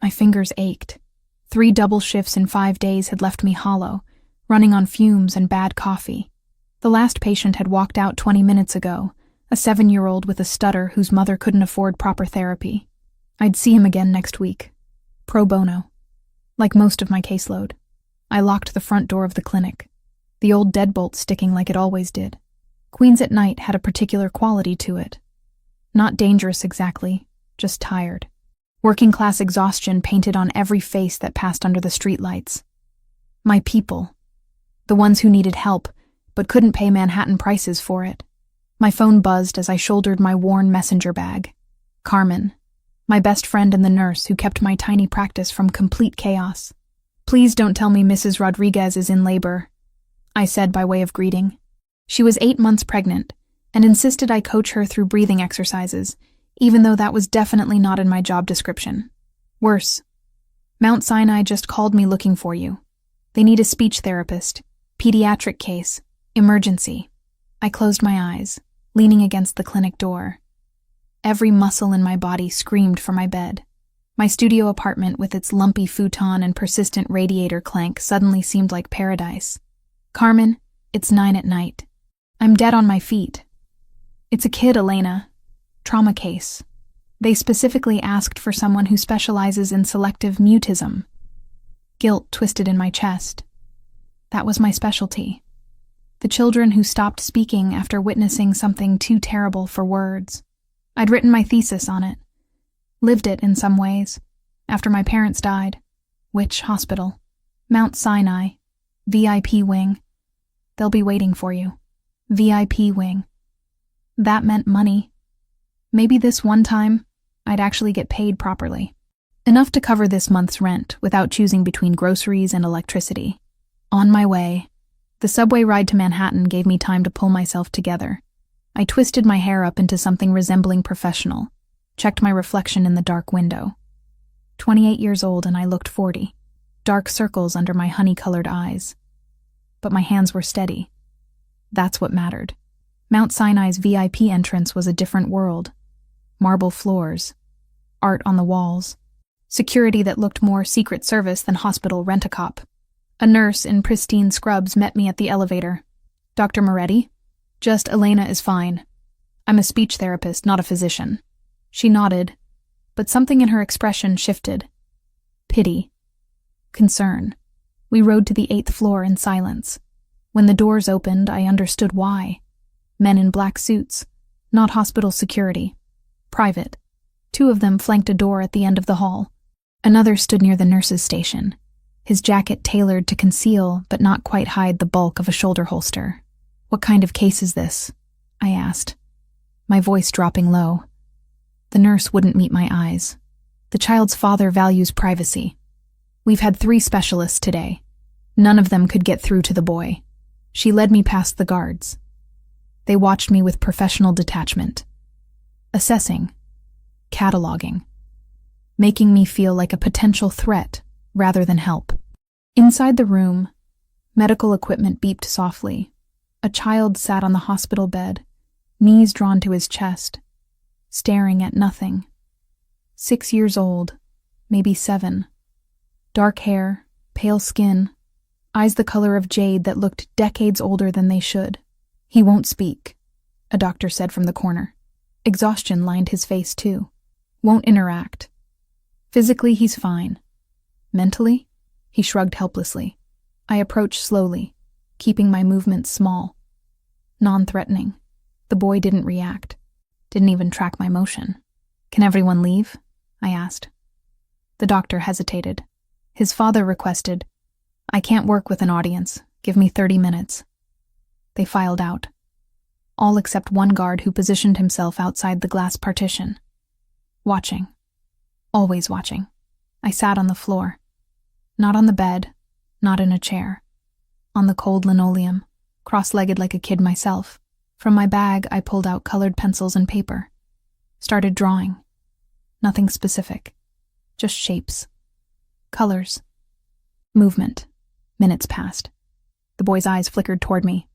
My fingers ached. 3 double shifts in 5 days had left me hollow, running on fumes and bad coffee. The last patient had walked out 20 minutes ago, a 7-year-old with a stutter whose mother couldn't afford proper therapy. I'd see him again next week. Pro bono. Like most of my caseload. I locked the front door of the clinic, the old deadbolt sticking like it always did. Queens at night had a particular quality to it. Not dangerous exactly, just tired. Working-class exhaustion painted on every face that passed under the streetlights. My people. The ones who needed help, but couldn't pay Manhattan prices for it. My phone buzzed as I shouldered my worn messenger bag. Carmen, my best friend and the nurse who kept my tiny practice from complete chaos. "Please don't tell me Mrs. Rodriguez is in labor," I said by way of greeting. She was 8 months pregnant and insisted I coach her through breathing exercises, even though that was definitely not in my job description. Worse, Mount Sinai just called me looking for you. They need a speech therapist, pediatric case, emergency. I closed my eyes, leaning against the clinic door. Every muscle in my body screamed for my bed. My studio apartment with its lumpy futon and persistent radiator clank suddenly seemed like paradise. "Carmen, it's 9 at night. I'm dead on my feet. It's a kid, Elena. Trauma case. They specifically asked for someone who specializes in selective mutism." Guilt twisted in my chest. That was my specialty. The children who stopped speaking after witnessing something too terrible for words. I'd written my thesis on it. Lived it in some ways. After my parents died. Which hospital? Mount Sinai. VIP wing. They'll be waiting for you. VIP wing. That meant money. Maybe this one time, I'd actually get paid properly. Enough to cover this month's rent without choosing between groceries and electricity. On my way, the subway ride to Manhattan gave me time to pull myself together. I twisted my hair up into something resembling professional, checked my reflection in the dark window. 28 years old and I looked 40. Dark circles under my honey-colored eyes. But my hands were steady. That's what mattered. Mount Sinai's VIP entrance was a different world. Marble floors. Art on the walls. Security that looked more Secret Service than hospital rent-a-cop. A nurse in pristine scrubs met me at the elevator. "Dr. Moretti?" "Just Elena is fine. I'm a speech therapist, not a physician." She nodded, but something in her expression shifted. Pity. Concern. We rode to the 8th floor in silence. When the doors opened, I understood why. Men in black suits. Not hospital security. Private. 2 of them flanked a door at the end of the hall. Another stood near the nurse's station, his jacket tailored to conceal but not quite hide the bulk of a shoulder holster. "What kind of case is this?" I asked, my voice dropping low. The nurse wouldn't meet my eyes. "The child's father values privacy. We've had 3 specialists today. None of them could get through to the boy." She led me past the guards. They watched me with professional detachment. Assessing. Cataloging. Making me feel like a potential threat rather than help. Inside the room, medical equipment beeped softly. A child sat on the hospital bed, knees drawn to his chest, staring at nothing. 6 years old, maybe 7. Dark hair, pale skin, eyes the color of jade that looked decades older than they should. "He won't speak," a doctor said from the corner. Exhaustion lined his face too. "Won't interact. Physically, he's fine. Mentally?" He shrugged helplessly. I approached slowly, keeping my movements small. Non-threatening. The boy didn't react. Didn't even track my motion. "Can everyone leave?" I asked. The doctor hesitated. His father requested, "I can't work with an audience. Give me 30 minutes. They filed out. All except one guard who positioned himself outside the glass partition. Watching. Always watching. I sat on the floor. Not on the bed, not in a chair. On the cold linoleum, cross-legged like a kid myself. From my bag, I pulled out colored pencils and paper. Started drawing. Nothing specific. Just shapes. Colors. Movement. Minutes passed. The boy's eyes flickered toward me.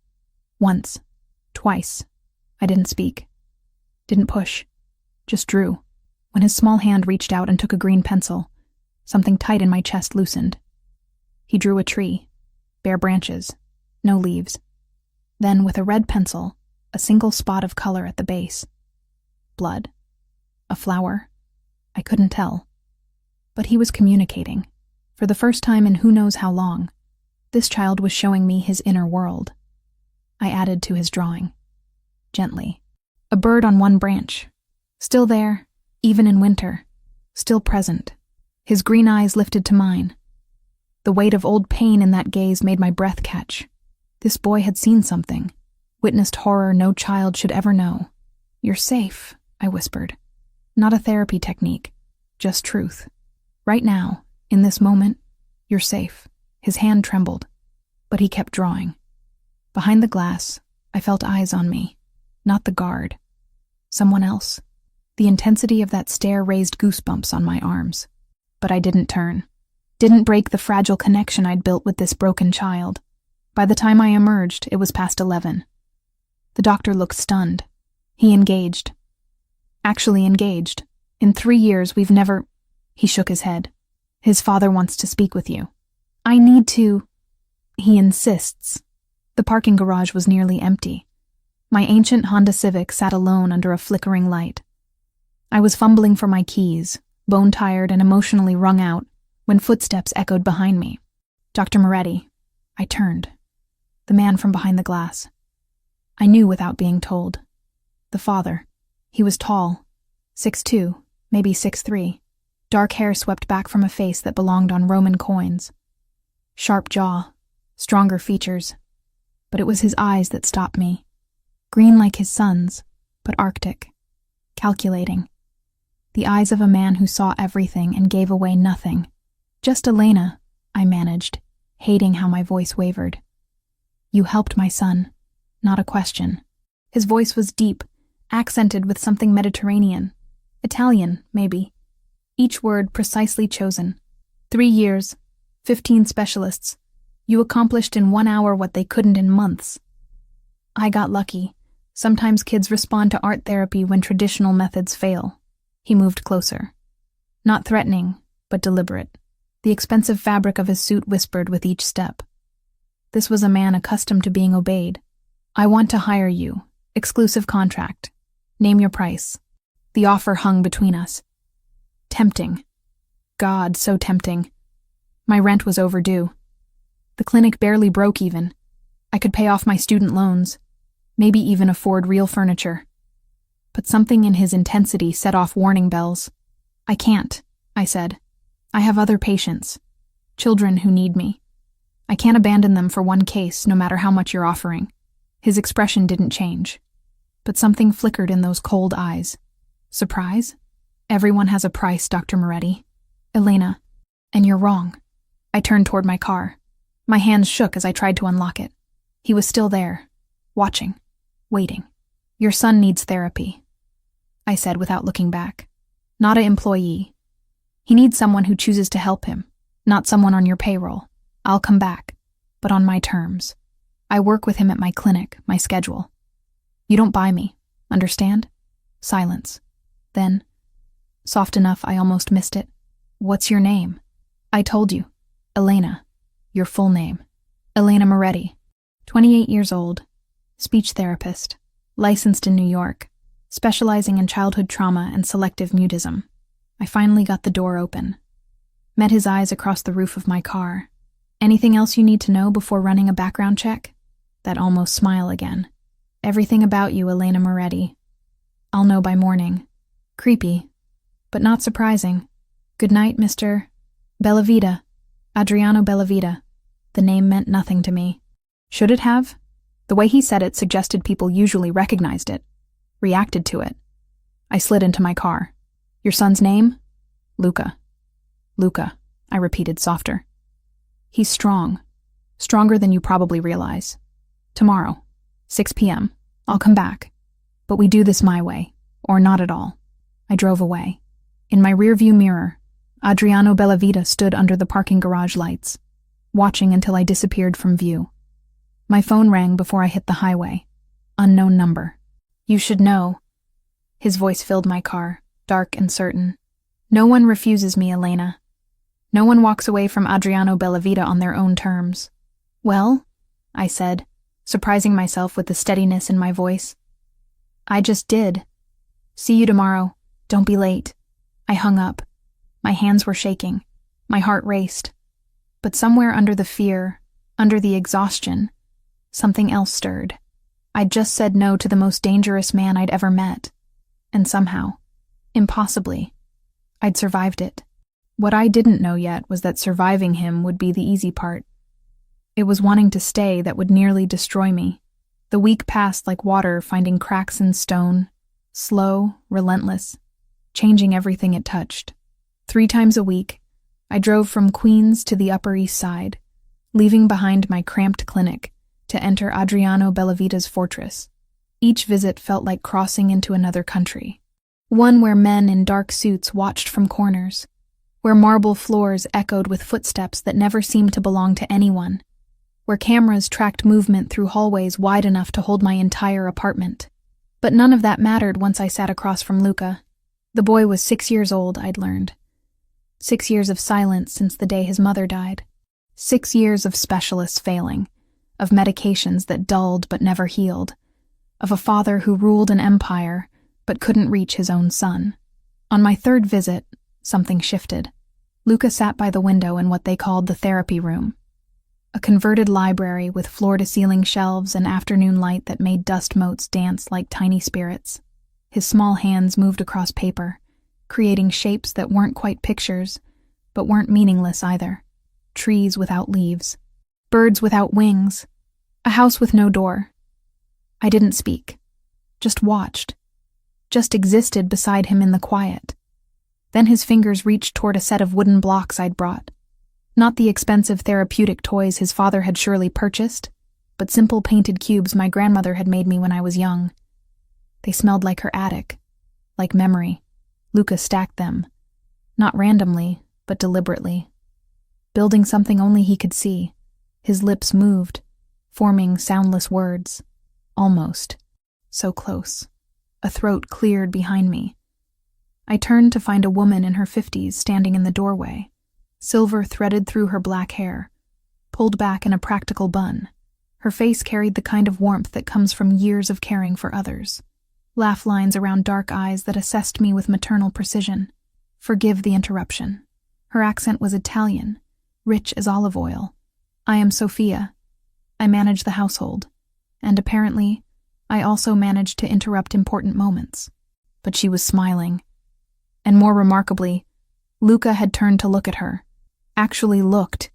Once. Twice. I didn't speak. Didn't push. Just drew. When his small hand reached out and took a green pencil, Something tight in my chest loosened. He drew a tree, bare branches, no leaves. Then, with a red pencil, a single spot of color at the base. Blood. A flower. I couldn't tell. But he was communicating. For the first time in who knows how long, this child was showing me his inner world. I added to his drawing. Gently. A bird on one branch. Still there, even in winter. Still present. His green eyes lifted to mine. The weight of old pain in that gaze made my breath catch. This boy had seen something. Witnessed horror no child should ever know. "You're safe," I whispered. Not a therapy technique, just truth. Right now, in this moment, you're safe. His hand trembled, but he kept drawing. Behind the glass, I felt eyes on me. Not the guard. Someone else. The intensity of that stare raised goosebumps on my arms. But I didn't turn. Didn't break the fragile connection I'd built with this broken child. By the time I emerged, it was past 11. The doctor looked stunned. He engaged. Actually engaged. In 3 years, we've never... He shook his head. "His father wants to speak with you." "I need to..." He insists. The parking garage was nearly empty. My ancient Honda Civic sat alone under a flickering light. I was fumbling for my keys, bone-tired and emotionally wrung out, when footsteps echoed behind me. "Dr. Moretti." I turned. The man from behind the glass. I knew without being told. The father. He was tall, 6'2", maybe 6'3". Dark hair swept back from a face that belonged on Roman coins. Sharp jaw, stronger features. But it was his eyes that stopped me. Green like his son's, but Arctic. Calculating. The eyes of a man who saw everything and gave away nothing. "Just Elena," I managed, hating how my voice wavered. "You helped my son." Not a question. His voice was deep, accented with something Mediterranean. Italian, maybe. Each word precisely chosen. 3 years, 15 specialists. You accomplished in 1 hour what they couldn't in months. I got lucky. Sometimes kids respond to art therapy when traditional methods fail. He moved closer. Not threatening, but deliberate. The expensive fabric of his suit whispered with each step. This was a man accustomed to being obeyed. "I want to hire you. Exclusive contract. Name your price." The offer hung between us. Tempting. God, so tempting. My rent was overdue. The clinic barely broke even. I could pay off my student loans, maybe even afford real furniture. But something in his intensity set off warning bells. "I can't," I said. "I have other patients. Children who need me. I can't abandon them for one case, no matter how much you're offering." His expression didn't change. But something flickered in those cold eyes. Surprise? "Everyone has a price, Dr. Moretti." "Elena, and you're wrong." I turned toward my car. My hands shook as I tried to unlock it. He was still there, watching, waiting. "Your son needs therapy," I said without looking back. "Not an employee. He needs someone who chooses to help him, not someone on your payroll. I'll come back, but on my terms. I work with him at my clinic, my schedule. You don't buy me, understand?" Silence. Then, soft enough I almost missed it. "What's your name?" "I told you. Elena. Your full name." "Elena Moretti. 28 years old. Speech therapist. Licensed in New York. Specializing in childhood trauma and selective mutism." I finally got the door open. Met his eyes across the roof of my car. "Anything else you need to know before running a background check?" That almost smile again. "Everything about you, Elena Moretti. I'll know by morning." Creepy, but not surprising. "Good night, Mr. Bellavita. Adriano Bellavita." The name meant nothing to me. Should it have? The way he said it suggested people usually recognized it, reacted to it. I slid into my car. "Your son's name?" "Luca." "Luca," I repeated softer. "He's strong. Stronger than you probably realize. Tomorrow, 6 p.m., I'll come back. But we do this my way, or not at all." I drove away. In my rearview mirror, Adriano Bellavita stood under the parking garage lights, watching until I disappeared from view. My phone rang before I hit the highway. Unknown number. "You should know." His voice filled my car, dark and certain. "No one refuses me, Elena. No one walks away from Adriano Bellavita on their own terms. Well, I said, surprising myself with the steadiness in my voice. I just did. See you tomorrow. Don't be late. I hung up. My hands were shaking. My heart raced. But somewhere under the fear, under the exhaustion, something else stirred. I'd just said no to the most dangerous man I'd ever met. And somehow, impossibly, I'd survived it. What I didn't know yet was that surviving him would be the easy part. It was wanting to stay that would nearly destroy me. The week passed like water finding cracks in stone, slow, relentless, changing everything it touched. 3 times a week, I drove from Queens to the Upper East Side, leaving behind my cramped clinic to enter Adriano Bellavita's fortress. Each visit felt like crossing into another country, one where men in dark suits watched from corners, where marble floors echoed with footsteps that never seemed to belong to anyone, where cameras tracked movement through hallways wide enough to hold my entire apartment. But none of that mattered once I sat across from Luca. The boy was 6 years old, I'd learned. 6 years of silence since the day his mother died. 6 years of specialists failing, of medications that dulled but never healed, of a father who ruled an empire but couldn't reach his own son. On my 3rd visit, something shifted. Luca sat by the window in what they called the therapy room, a converted library with floor-to-ceiling shelves and afternoon light that made dust motes dance like tiny spirits. His small hands moved across paper, creating shapes that weren't quite pictures, but weren't meaningless either. Trees without leaves, birds without wings, a house with no door. I didn't speak, just watched, just existed beside him in the quiet. Then his fingers reached toward a set of wooden blocks I'd brought. Not the expensive therapeutic toys his father had surely purchased, but simple painted cubes my grandmother had made me when I was young. They smelled like her attic, like memory. Luca stacked them, not randomly, but deliberately, building something only he could see. His lips moved, forming soundless words. Almost. So close. A throat cleared behind me. I turned to find a woman in her 50s standing in the doorway, silver threaded through her black hair, pulled back in a practical bun. Her face carried the kind of warmth that comes from years of caring for others. Laugh lines around dark eyes that assessed me with maternal precision. Forgive the interruption. Her accent was Italian, rich as olive oil. I am Sophia. I manage the household. And apparently, I also managed to interrupt important moments. But she was smiling. And more remarkably, Luca had turned to look at her. Actually looked,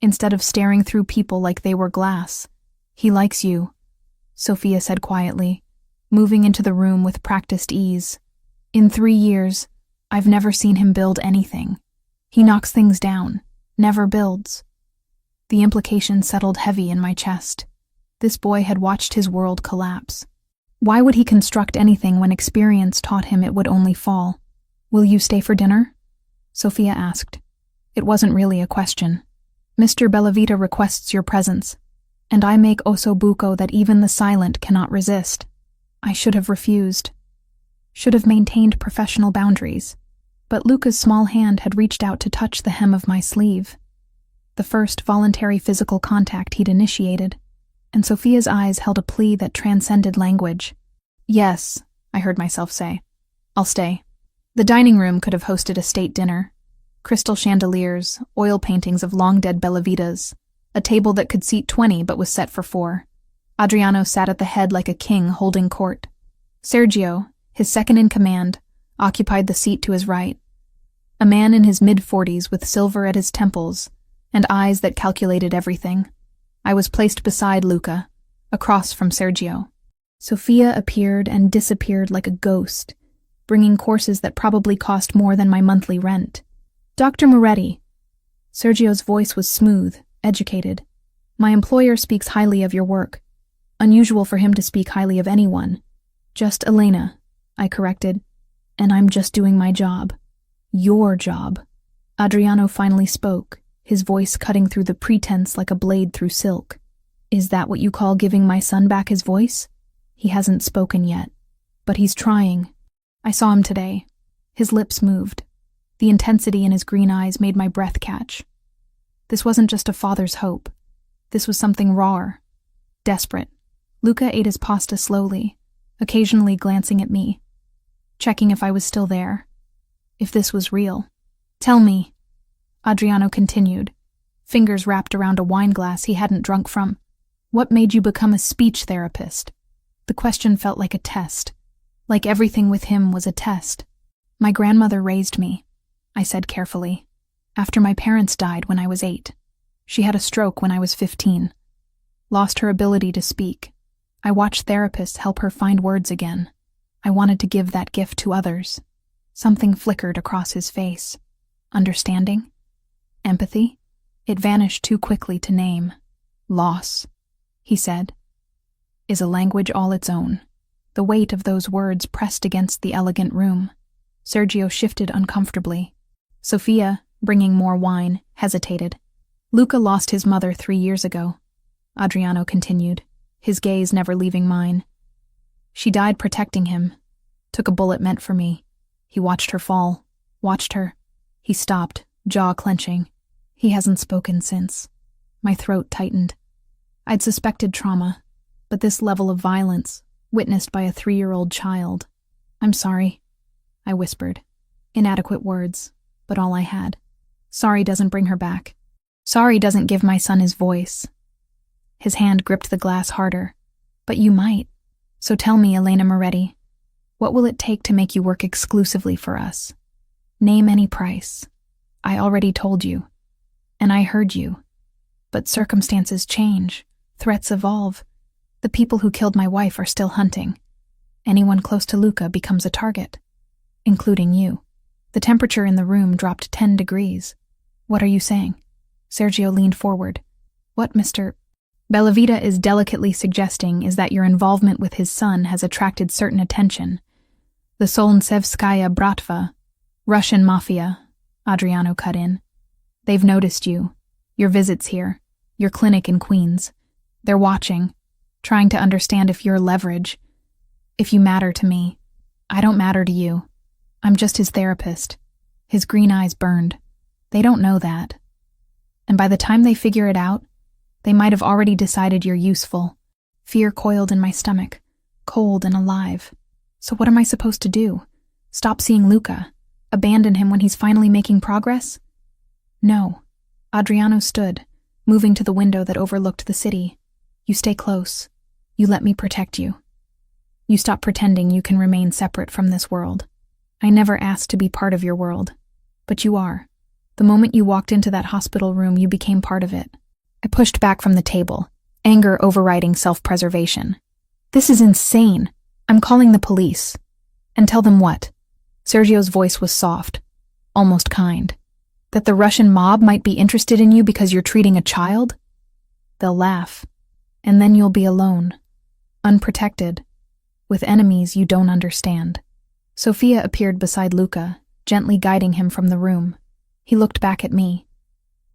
instead of staring through people like they were glass. He likes you, Sophia said quietly, moving into the room with practiced ease. In 3 years, I've never seen him build anything. He knocks things down, never builds. The implication settled heavy in my chest. This boy had watched his world collapse. Why would he construct anything when experience taught him it would only fall? Will you stay for dinner? Sophia asked. It wasn't really a question. Mr. Bellavita requests your presence, and I make osso buco that even the silent cannot resist. I should have refused. Should have maintained professional boundaries. But Luca's small hand had reached out to touch the hem of my sleeve. The first voluntary physical contact he'd initiated, and Sophia's eyes held a plea that transcended language. Yes, I heard myself say. I'll stay. The dining room could have hosted a state dinner. Crystal chandeliers, oil paintings of long-dead Bellavitas, a table that could seat 20 but was set for 4. Adriano sat at the head like a king holding court. Sergio, his second-in-command, occupied the seat to his right. A man in his mid-40s with silver at his temples and eyes that calculated everything. I was placed beside Luca, across from Sergio. Sophia appeared and disappeared like a ghost, bringing courses that probably cost more than my monthly rent. Dr. Moretti. Sergio's voice was smooth, educated. My employer speaks highly of your work. Unusual for him to speak highly of anyone. Just Elena, I corrected. And I'm just doing my job. Your job. Adriano finally spoke, his voice cutting through the pretense like a blade through silk. Is that what you call giving my son back his voice? He hasn't spoken yet, but he's trying. I saw him today. His lips moved. The intensity in his green eyes made my breath catch. This wasn't just a father's hope. This was something rawer, desperate. Luca ate his pasta slowly, occasionally glancing at me, checking if I was still there, if this was real. "Tell me," Adriano continued, fingers wrapped around a wine glass he hadn't drunk from. "What made you become a speech therapist?" The question felt like a test, like everything with him was a test. "My grandmother raised me," I said carefully, "after my parents died when I was 8. She had a stroke when I was 15. Lost her ability to speak. I watched therapists help her find words again. I wanted to give that gift to others." Something flickered across his face. Understanding? Empathy? It vanished too quickly to name. "Loss," he said, "is a language all its own." The weight of those words pressed against the elegant room. Sergio shifted uncomfortably. Sophia, bringing more wine, hesitated. "Luca lost his mother 3 years ago," Adriano continued, his gaze never leaving mine. "She died protecting him. Took a bullet meant for me. He watched her fall. Watched her." He stopped, jaw clenching. He hasn't spoken since. My throat tightened. I'd suspected trauma, but this level of violence, witnessed by a 3-year-old child. "I'm sorry," I whispered. Inadequate words, but all I had. Sorry doesn't bring her back. Sorry doesn't give my son his voice. His hand gripped the glass harder. "But you might. So tell me, Elena Moretti, what will it take to make you work exclusively for us? Name any price. I already told you. And I heard you. But circumstances change. Threats evolve. The people who killed my wife are still hunting. Anyone close to Luca becomes a target. Including you." The temperature in the room dropped 10 degrees. "What are you saying?" Sergio leaned forward. "What Mr. Bellavita is delicately suggesting is that your involvement with his son has attracted certain attention. The Solntsevskaya Bratva, Russian Mafia," Adriano cut in. "They've noticed you, your visits here, your clinic in Queens. They're watching, trying to understand if you're leverage, if you matter to me. I don't matter to you. I'm just his therapist." His green eyes burned. "They don't know that. And by the time they figure it out, they might have already decided you're useful." Fear coiled in my stomach, cold and alive. So what am I supposed to do? Stop seeing Luca? Abandon him when he's finally making progress? No. Adriano stood, moving to the window that overlooked the city. "You stay close. You let me protect you. You stop pretending you can remain separate from this world. I never asked to be part of your world, but you are. The moment you walked into that hospital room, you became part of it." I pushed back from the table, anger overriding self-preservation. "This is insane. I'm calling the police." "And tell them what?" Sergio's voice was soft, almost kind. "That the Russian mob might be interested in you because you're treating a child? They'll laugh. And then you'll be alone, unprotected, with enemies you don't understand." Sophia appeared beside Luca, gently guiding him from the room. He looked back at me,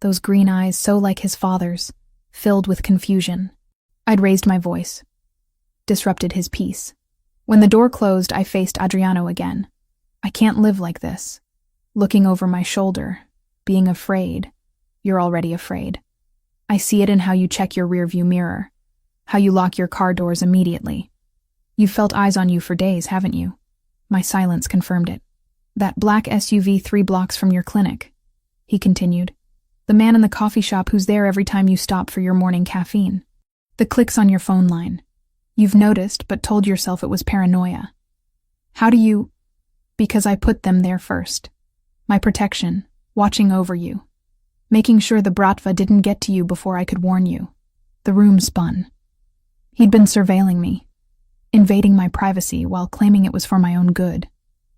those green eyes so like his father's, filled with confusion. I'd raised my voice, disrupted his peace. When the door closed, I faced Adriano again. "I can't live like this. Looking over my shoulder, being afraid. You're already afraid. I see it in how you check your rearview mirror, how you lock your car doors immediately. You've felt eyes on you for days, haven't you?" My silence confirmed it. "That black SUV 3 blocks from your clinic," he continued. "The man in the coffee shop who's there every time you stop for your morning caffeine. The clicks on your phone line. You've noticed, but told yourself it was paranoia. How do you—" "Because I put them there first. My protection, watching over you. Making sure the Bratva didn't get to you before I could warn you." The room spun. He'd been surveilling me, invading my privacy while claiming it was for my own good.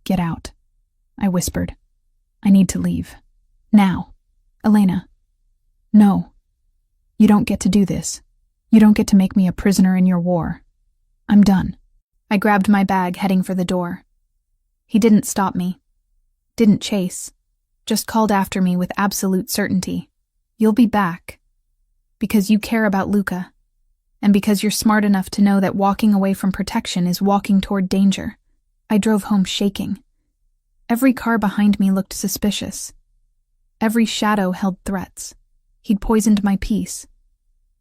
"Get out," I whispered. "I need to leave. Now. Elena." "No. You don't get to do this. You don't get to make me a prisoner in your war. I'm done." I grabbed my bag, heading for the door. He didn't stop me. Didn't chase. Just called after me with absolute certainty. "You'll be back. Because you care about Luca. And because you're smart enough to know that walking away from protection is walking toward danger." I drove home shaking. Every car behind me looked suspicious. Every shadow held threats. He'd poisoned my peace,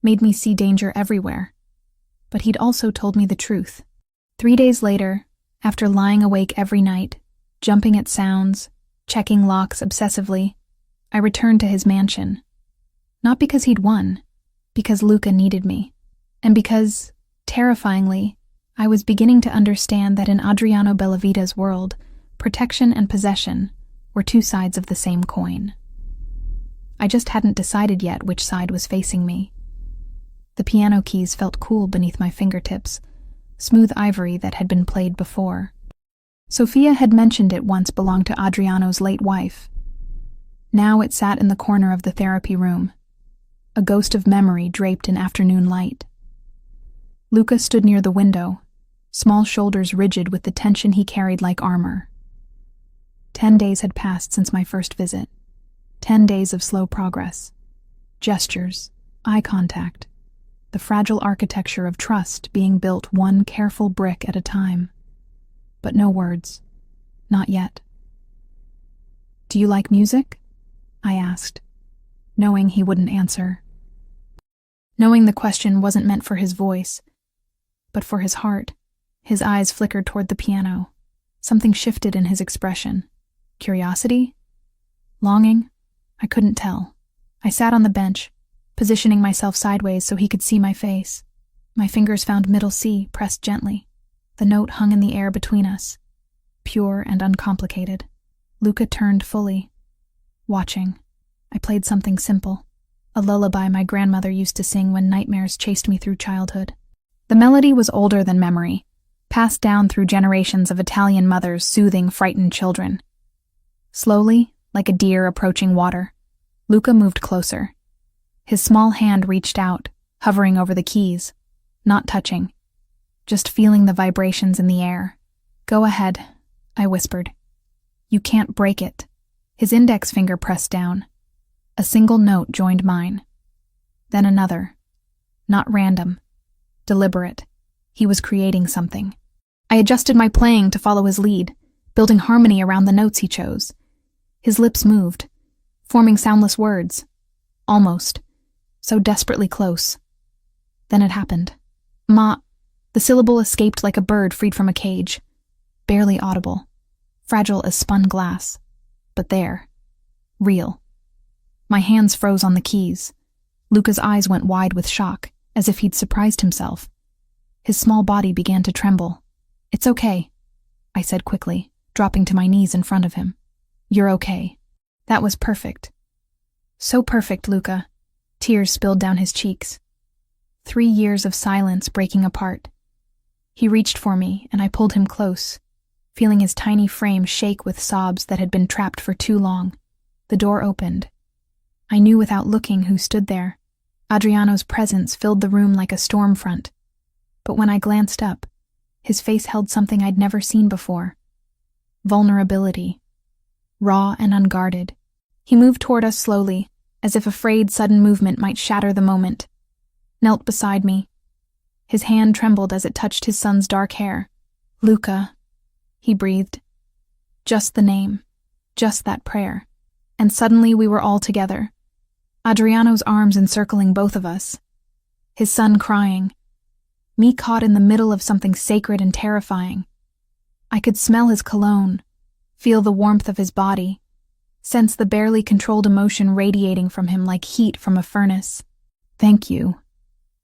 made me see danger everywhere. But he'd also told me the truth. 3 days later, after lying awake every night, jumping at sounds, checking locks obsessively, I returned to his mansion. Not because he'd won, because Luca needed me. And because, terrifyingly, I was beginning to understand that in Adriano Bellavita's world, protection and possession were two sides of the same coin. I just hadn't decided yet which side was facing me. The piano keys felt cool beneath my fingertips, smooth ivory that had been played before. Sophia had mentioned it once belonged to Adriano's late wife. Now it sat in the corner of the therapy room, a ghost of memory draped in afternoon light. Luca stood near the window, small shoulders rigid with the tension he carried like armor. 10 days had passed since my first visit. 10 days of slow progress. Gestures, eye contact, the fragile architecture of trust being built one careful brick at a time. But no words. Not yet. "Do you like music?" I asked, knowing he wouldn't answer. Knowing the question wasn't meant for his voice, but for his heart. His eyes flickered toward the piano. Something shifted in his expression. Curiosity? Longing? I couldn't tell. I sat on the bench, positioning myself sideways so he could see my face. My fingers found middle C, pressed gently. The note hung in the air between us, pure and uncomplicated. Luca turned fully, watching. I played something simple, a lullaby my grandmother used to sing when nightmares chased me through childhood. The melody was older than memory, passed down through generations of Italian mothers soothing frightened children. Slowly, like a deer approaching water, Luca moved closer. His small hand reached out, hovering over the keys, not touching, just feeling the vibrations in the air. "Go ahead," I whispered. "You can't break it." His index finger pressed down. A single note joined mine. Then another. Not random. Deliberate. He was creating something. I adjusted my playing to follow his lead, building harmony around the notes he chose. His lips moved, forming soundless words. Almost. So desperately close. Then it happened. Ma. The syllable escaped like a bird freed from a cage. Barely audible. Fragile as spun glass. But there. Real. My hands froze on the keys. Luca's eyes went wide with shock, as if he'd surprised himself. His small body began to tremble. "It's okay," I said quickly, dropping to my knees in front of him. "You're okay." That was perfect. So perfect, Luca. Tears spilled down his cheeks. 3 years of silence breaking apart. He reached for me, and I pulled him close, feeling his tiny frame shake with sobs that had been trapped for too long. The door opened. I knew without looking who stood there. Adriano's presence filled the room like a storm front. But when I glanced up, his face held something I'd never seen before. Vulnerability. Raw and unguarded. He moved toward us slowly, as if afraid sudden movement might shatter the moment. Knelt beside me. His hand trembled as it touched his son's dark hair. "Luca," he breathed. Just the name. Just that prayer. And suddenly we were all together. Adriano's arms encircling both of us. His son crying. Me caught in the middle of something sacred and terrifying. I could smell his cologne, feel the warmth of his body, sense the barely controlled emotion radiating from him like heat from a furnace. "Thank you,"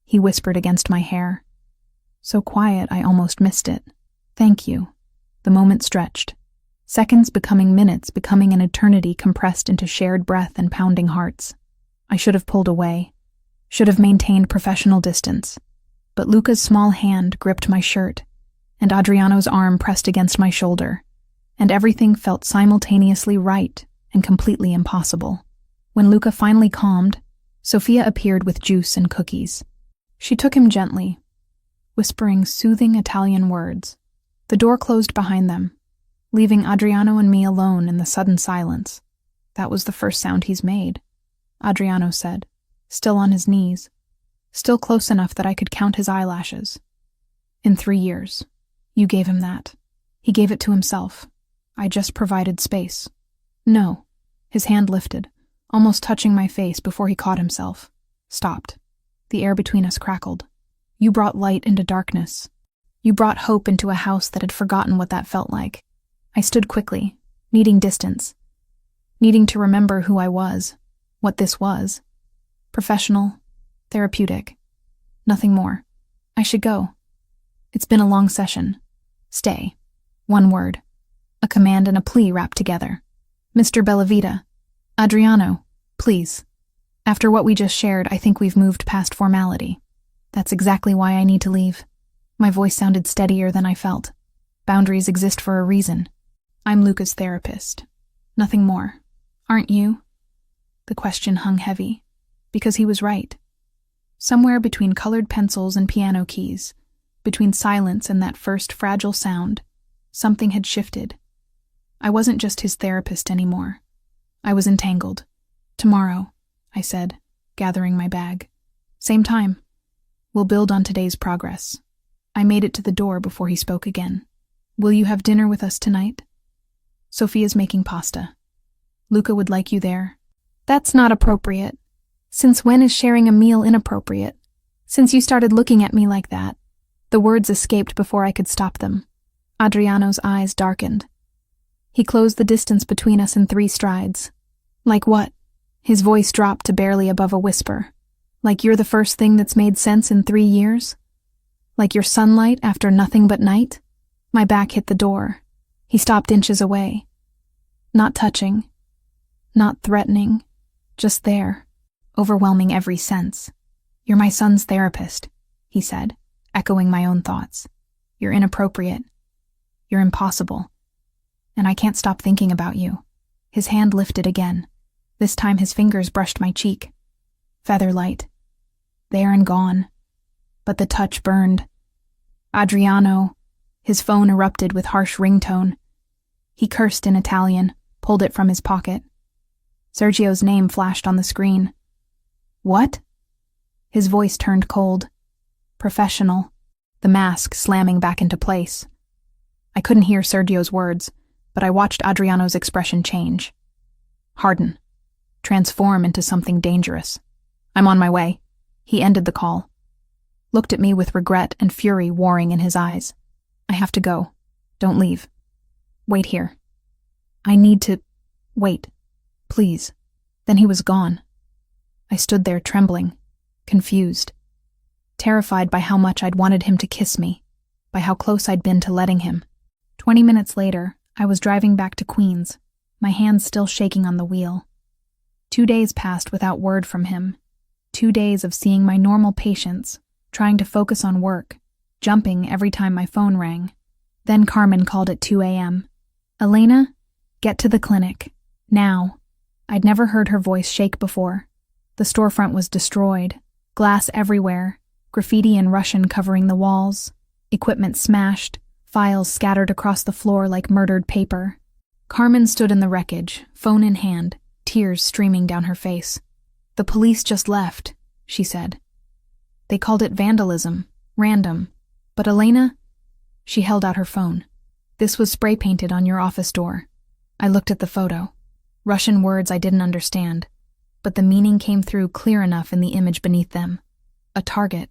he whispered against my hair. So quiet I almost missed it. "Thank you." The moment stretched. Seconds becoming minutes, becoming an eternity compressed into shared breath and pounding hearts. I should have pulled away, should have maintained professional distance. But Luca's small hand gripped my shirt, and Adriano's arm pressed against my shoulder, and everything felt simultaneously right and completely impossible. When Luca finally calmed, Sophia appeared with juice and cookies. She took him gently, whispering soothing Italian words. The door closed behind them, leaving Adriano and me alone in the sudden silence. "That was the first sound he's made," Adriano said, still on his knees, still close enough that I could count his eyelashes. "In 3 years. You gave him that. He gave it to himself. I just provided space. No. His hand lifted, almost touching my face before he caught himself. Stopped. The air between us crackled. You brought light into darkness. You brought hope into a house that had forgotten what that felt like. I stood quickly, needing distance, needing to remember who I was, what this was. Professional, therapeutic, nothing more. I should go. It's been a long session. Stay. One word. A command and a plea wrapped together. Mr. Bellavita. Adriano, please. After what we just shared, I think we've moved past formality. That's exactly why I need to leave. My voice sounded steadier than I felt. Boundaries exist for a reason. I'm Luca's therapist. Nothing more. Aren't you? The question hung heavy, because he was right. Somewhere between colored pencils and piano keys, between silence and that first fragile sound, something had shifted. I wasn't just his therapist anymore. I was entangled. Tomorrow, I said, gathering my bag. Same time. We'll build on today's progress. I made it to the door before he spoke again. Will you have dinner with us tonight? Sophia's making pasta. Luca would like you there. That's not appropriate. Since when is sharing a meal inappropriate? Since you started looking at me like that. The words escaped before I could stop them. Adriano's eyes darkened. He closed the distance between us in 3 strides. Like what? His voice dropped to barely above a whisper. Like you're the first thing that's made sense in 3 years? Like your sunlight after nothing but night? My back hit the door. He stopped inches away. Not touching. Not threatening. Just there. Overwhelming every sense. You're my son's therapist, he said, echoing my own thoughts. You're inappropriate. You're impossible. And I can't stop thinking about you. His hand lifted again. This time his fingers brushed my cheek. Feather light. There and gone. But the touch burned. Adriano. His phone erupted with harsh ringtone. He cursed in Italian, pulled it from his pocket. Sergio's name flashed on the screen. What? His voice turned cold. Professional. The mask slamming back into place. I couldn't hear Sergio's words, but I watched Adriano's expression change. Harden. Transform into something dangerous. I'm on my way. He ended the call. Looked at me with regret and fury warring in his eyes. I have to go. Don't leave. Wait here. I need to... Wait. Please. Then he was gone. I stood there trembling, confused, terrified by how much I'd wanted him to kiss me, by how close I'd been to letting him. 20 minutes later, I was driving back to Queens, my hands still shaking on the wheel. 2 days passed without word from him. 2 days of seeing my normal patients, trying to focus on work, jumping every time my phone rang. Then Carmen called at 2 a.m. Elena, get to the clinic. Now. I'd never heard her voice shake before. The storefront was destroyed, glass everywhere, graffiti in Russian covering the walls, equipment smashed, files scattered across the floor like murdered paper. Carmen stood in the wreckage, phone in hand, tears streaming down her face. The police just left, she said. They called it vandalism, random. But Elena? She held out her phone. This was spray painted on your office door. I looked at the photo. Russian words I didn't understand, but the meaning came through clear enough in the image beneath them. A target,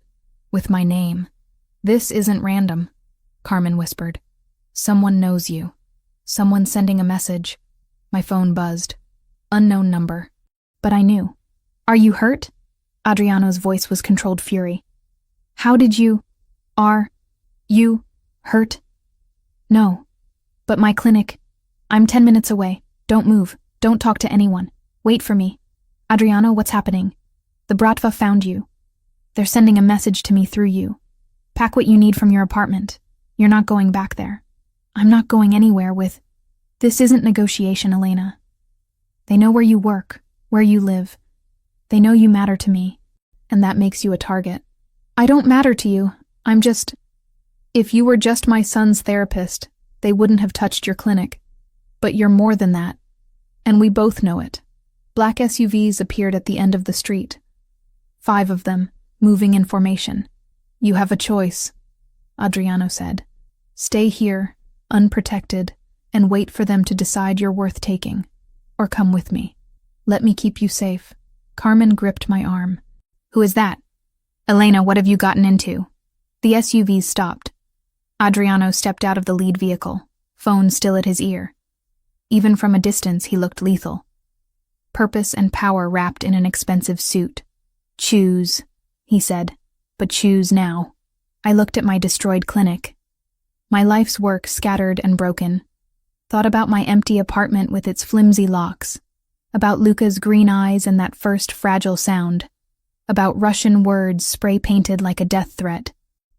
with my name. This isn't random, Carmen whispered. Someone knows you. Someone sending a message. My phone buzzed. Unknown number. But I knew. Are you hurt? Adriano's voice was controlled fury. How did you... Are... you... hurt? No. But my clinic... I'm 10 minutes away. Don't move. Don't talk to anyone. Wait for me. Adriano, what's happening? The Bratva found you. They're sending a message to me through you. Pack what you need from your apartment. You're not going back there. I'm not going anywhere with... This isn't negotiation, Elena. They know where you work, where you live. They know you matter to me, and that makes you a target. I don't matter to you. I'm just... If you were just my son's therapist, they wouldn't have touched your clinic. But you're more than that. And we both know it. Black SUVs appeared at the end of the street. 5 of them, moving in formation. You have a choice, Adriano said. Stay here, unprotected, and wait for them to decide you're worth taking. Or come with me. Let me keep you safe. Carmen gripped my arm. Who is that? Elena, what have you gotten into? The SUVs stopped. Adriano stepped out of the lead vehicle, phone still at his ear. Even from a distance, he looked lethal. Purpose and power wrapped in an expensive suit. Choose, he said, but choose now. I looked at my destroyed clinic. My life's work scattered and broken. Thought about my empty apartment with its flimsy locks. About Luca's green eyes and that first fragile sound. About Russian words spray-painted like a death threat.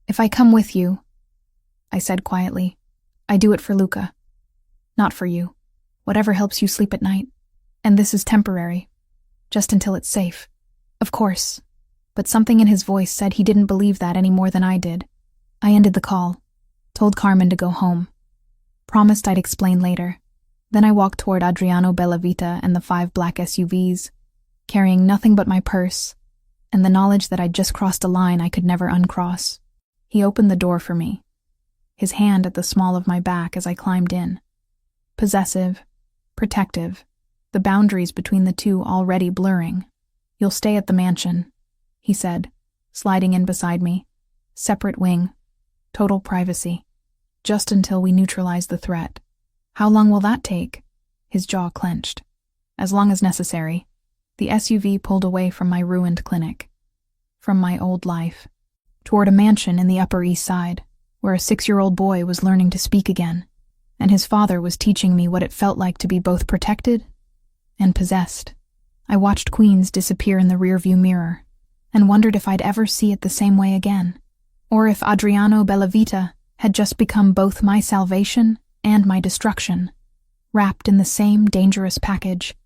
If I come with you, I said quietly, I do it for Luca. Not for you. Whatever helps you sleep at night. And this is temporary. Just until it's safe. Of course. But something in his voice said he didn't believe that any more than I did. I ended the call. Told Carmen to go home. Promised I'd explain later. Then I walked toward Adriano Bellavita and the 5 black SUVs, carrying nothing but my purse, and the knowledge that I'd just crossed a line I could never uncross. He opened the door for me, his hand at the small of my back as I climbed in. Possessive, protective, the boundaries between the two already blurring. You'll stay at the mansion, he said, sliding in beside me. Separate wing, total privacy, just until we neutralize the threat. How long will that take? His jaw clenched. As long as necessary. The SUV pulled away from my ruined clinic, from my old life, toward a mansion in the Upper East Side, where a 6-year-old boy was learning to speak again, and his father was teaching me what it felt like to be both protected and possessed. I watched Queens disappear in the rearview mirror, and wondered if I'd ever see it the same way again, or if Adriano Bellavita had just become both my salvation and my destruction, wrapped in the same dangerous package.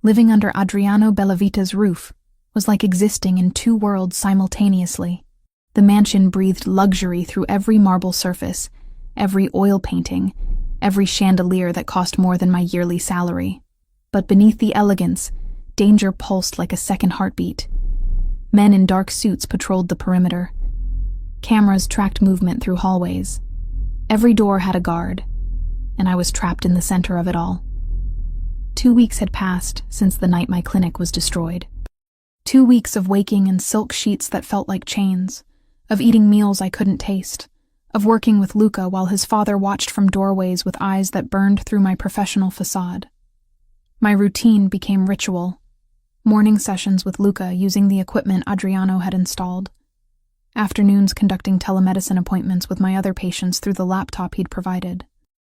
Living under Adriano Bellavita's roof was like existing in 2 worlds simultaneously. The mansion breathed luxury through every marble surface, every oil painting, every chandelier that cost more than my yearly salary. But beneath the elegance, danger pulsed like a second heartbeat. Men in dark suits patrolled the perimeter. Cameras tracked movement through hallways. Every door had a guard, and I was trapped in the center of it all. 2 weeks had passed since the night my clinic was destroyed. 2 weeks of waking in silk sheets that felt like chains, of eating meals I couldn't taste, of working with Luca while his father watched from doorways with eyes that burned through my professional facade. My routine became ritual. Morning sessions with Luca using the equipment Adriano had installed. Afternoons conducting telemedicine appointments with my other patients through the laptop he'd provided.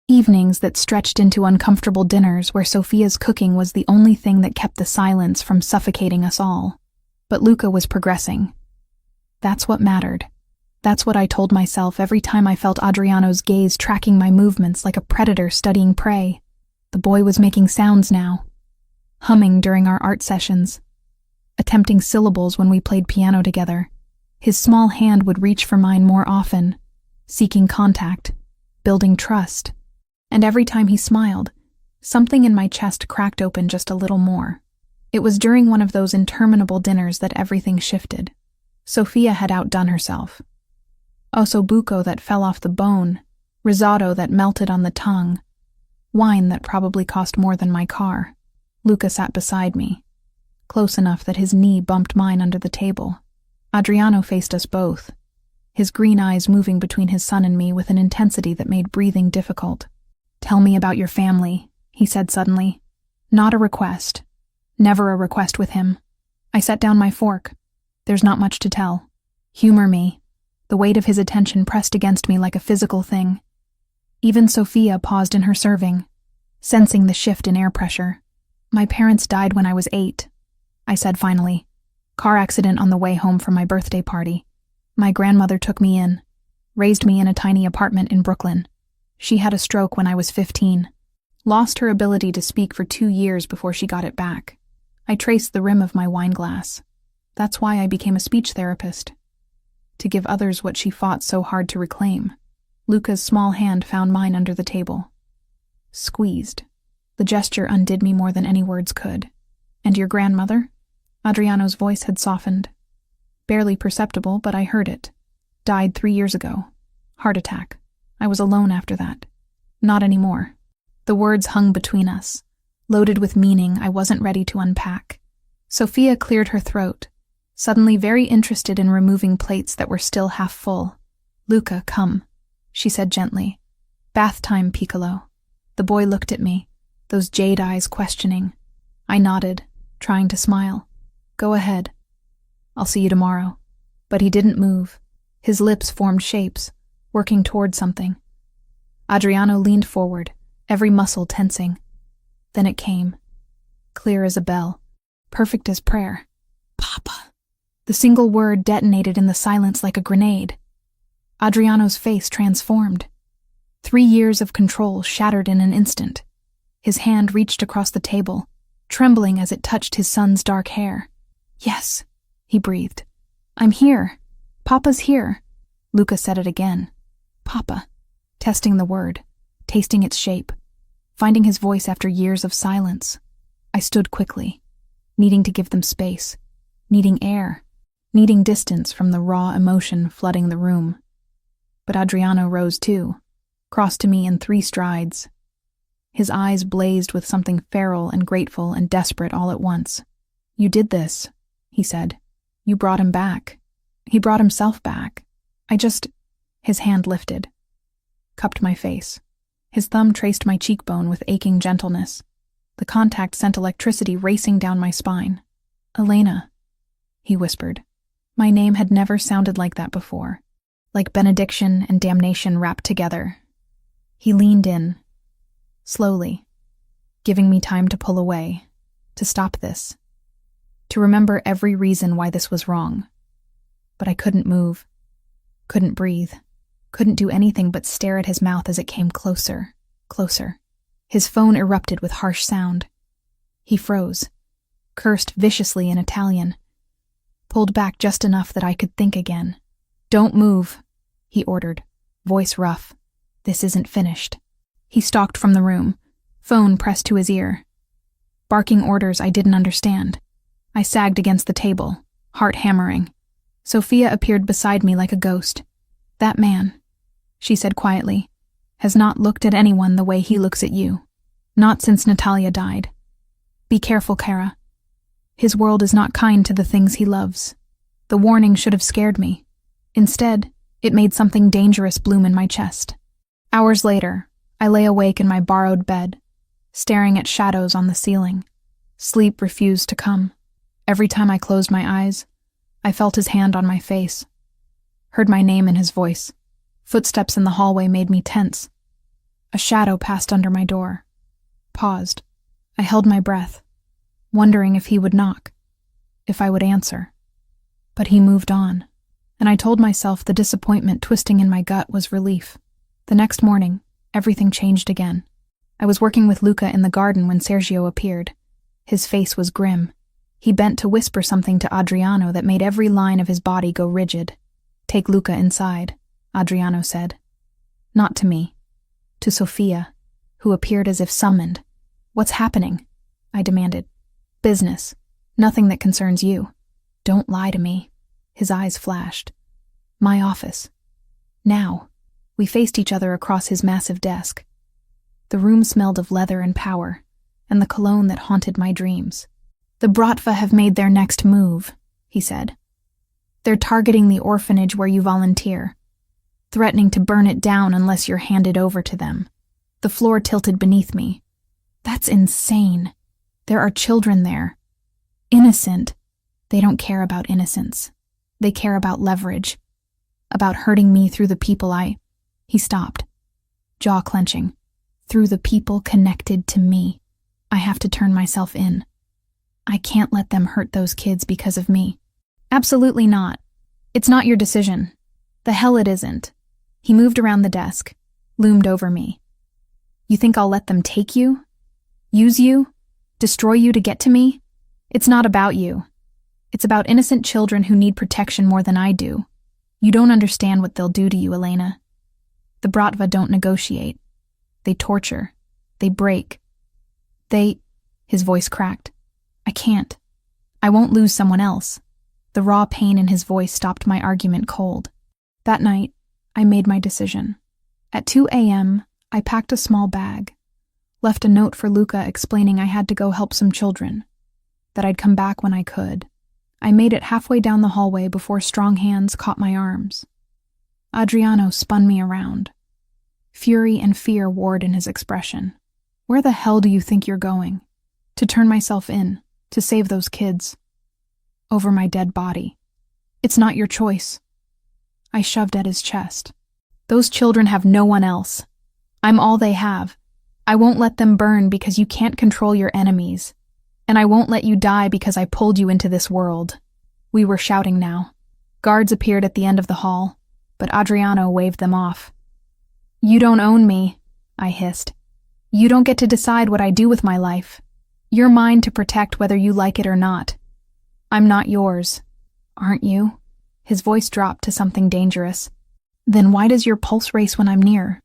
Evenings that stretched into uncomfortable dinners where Sophia's cooking was the only thing that kept the silence from suffocating us all. But Luca was progressing. That's what mattered. That's what I told myself every time I felt Adriano's gaze tracking my movements like a predator studying prey. The boy was making sounds now. Humming during our art sessions. Attempting syllables when we played piano together. His small hand would reach for mine more often, seeking contact, building trust. And every time he smiled, something in my chest cracked open just a little more. It was during one of those interminable dinners that everything shifted. Sophia had outdone herself. Ossobuco that fell off the bone, risotto that melted on the tongue, wine that probably cost more than my car. Luca sat beside me, close enough that his knee bumped mine under the table. Adriano faced us both, his green eyes moving between his son and me with an intensity that made breathing difficult. "Tell me about your family," he said suddenly. Not a request. Never a request with him. I set down my fork. There's not much to tell. Humor me. The weight of his attention pressed against me like a physical thing. Even Sophia paused in her serving, sensing the shift in air pressure. "My parents died when I was 8, I said finally. Car accident on the way home from my birthday party. My grandmother took me in, raised me in a tiny apartment in Brooklyn. She had a stroke when I was 15. Lost her ability to speak for 2 years before she got it back. I traced the rim of my wine glass. That's why I became a speech therapist. To give others what she fought so hard to reclaim." Luca's small hand found mine under the table. Squeezed. The gesture undid me more than any words could. "And your grandmother?" Adriano's voice had softened. Barely perceptible, but I heard it. "Died 3 years ago. Heart attack. I was alone after that. Not anymore." The words hung between us, loaded with meaning I wasn't ready to unpack. Sophia cleared her throat, suddenly very interested in removing plates that were still half full. "Luca, come," she said gently. "Bath time, Piccolo." The boy looked at me, those jade eyes questioning. I nodded, trying to smile. "Go ahead. I'll see you tomorrow." But he didn't move. His lips formed shapes, working toward something. Adriano leaned forward, every muscle tensing. Then it came, clear as a bell, perfect as prayer. "Papa." The single word detonated in the silence like a grenade. Adriano's face transformed. 3 years of control shattered in an instant. His hand reached across the table, trembling as it touched his son's dark hair. "Yes," he breathed. "I'm here. Papa's here." Luca said it again. "Papa," testing the word, tasting its shape, finding his voice after years of silence. I stood quickly, needing to give them space, needing air, needing distance from the raw emotion flooding the room. But Adriano rose too, crossed to me in 3 strides. His eyes blazed with something feral and grateful and desperate all at once. "You did this," he said. "You brought him back. He brought himself back. His hand lifted, cupped my face. His thumb traced my cheekbone with aching gentleness. The contact sent electricity racing down my spine. "Elena," he whispered. My name had never sounded like that before, like benediction and damnation wrapped together. He leaned in, slowly, giving me time to pull away, to stop this, to remember every reason why this was wrong. But I couldn't move, couldn't breathe, couldn't do anything but stare at his mouth as it came closer, closer. His phone erupted with harsh sound. He froze, cursed viciously in Italian, pulled back just enough that I could think again. "Don't move," he ordered, voice rough. "This isn't finished." He stalked from the room, phone pressed to his ear, barking orders I didn't understand. I sagged against the table, heart hammering. Sophia appeared beside me like a ghost. "That man," she said quietly, "has not looked at anyone the way he looks at you. Not since Natalia died. Be careful, Kara. His world is not kind to the things he loves." The warning should have scared me. Instead, it made something dangerous bloom in my chest. Hours later, I lay awake in my borrowed bed, staring at shadows on the ceiling. Sleep refused to come. Every time I closed my eyes, I felt his hand on my face, heard my name in his voice. Footsteps in the hallway made me tense. A shadow passed under my door, paused. I held my breath, wondering if he would knock, if I would answer. But he moved on, and I told myself the disappointment twisting in my gut was relief. The next morning, everything changed again. I was working with Luca in the garden when Sergio appeared. His face was grim. He bent to whisper something to Adriano that made every line of his body go rigid. "Take Luca inside," Adriano said. Not to me, to Sophia, who appeared as if summoned. "What's happening?" I demanded. "Business. Nothing that concerns you." "Don't lie to me." His eyes flashed. "My office." Now. We faced each other across his massive desk. The room smelled of leather and power, and the cologne that haunted my dreams. "The Bratva have made their next move," he said. "They're targeting the orphanage where you volunteer, threatening to burn it down unless you're handed over to them." The floor tilted beneath me. "That's insane. There are children there. Innocent. They don't care about innocence. They care about leverage. About hurting me through the people He stopped, jaw clenching. "Through the people connected to me. I have to turn myself in. I can't let them hurt those kids because of me." "Absolutely not. It's not your decision. The hell it isn't." He moved around the desk, loomed over me. "You think I'll let them take you? Use you? Destroy you to get to me? It's not about you. It's about innocent children who need protection more than I do. You don't understand what they'll do to you, Elena. The Bratva don't negotiate. They torture. They break. His voice cracked. "I can't. I won't lose someone else." The raw pain in his voice stopped my argument cold. That night, I made my decision. At 2 a.m., I packed a small bag, Left a note for Luca explaining I had to go help some children, that I'd come back when I could. I made it halfway down the hallway before strong hands caught my arms. Adriano spun me around. Fury and fear warred in his expression. Where the hell do you think you're going? To turn myself in, to save those kids. Over my dead body. It's not your choice. I shoved at his chest. Those children have no one else. I'm all they have. I won't let them burn because you can't control your enemies. And I won't let you die because I pulled you into this world. We were shouting now. Guards appeared at the end of the hall, but Adriano waved them off. You don't own me, I hissed. You don't get to decide what I do with my life. You're mine to protect whether you like it or not. I'm not yours. Aren't you? His voice dropped to something dangerous. Then why does your pulse race when I'm near?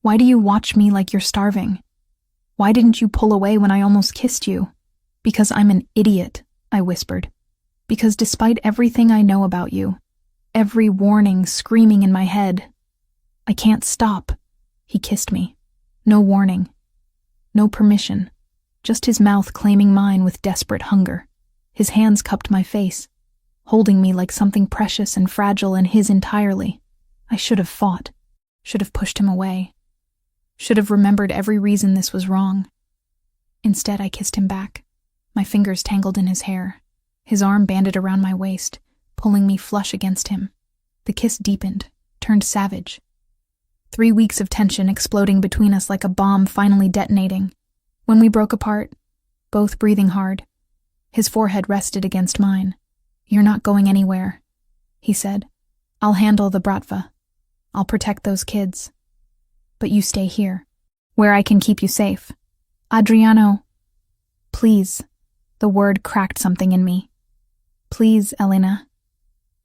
Why do you watch me like you're starving? Why didn't you pull away when I almost kissed you? Because I'm an idiot, I whispered. Because despite everything I know about you, every warning screaming in my head, I can't stop. He kissed me. No warning. No permission. Just his mouth claiming mine with desperate hunger. His hands cupped my face, holding me like something precious and fragile and his entirely. I should have fought. Should have pushed him away. Should have remembered every reason this was wrong. Instead, I kissed him back, my fingers tangled in his hair, his arm banded around my waist, pulling me flush against him. The kiss deepened, turned savage. 3 weeks of tension exploding between us like a bomb finally detonating. When we broke apart, both breathing hard, his forehead rested against mine. You're not going anywhere, he said. I'll handle the bratva. I'll protect those kids. But you stay here, where I can keep you safe. Adriano, please. The word cracked something in me. Please, Elena.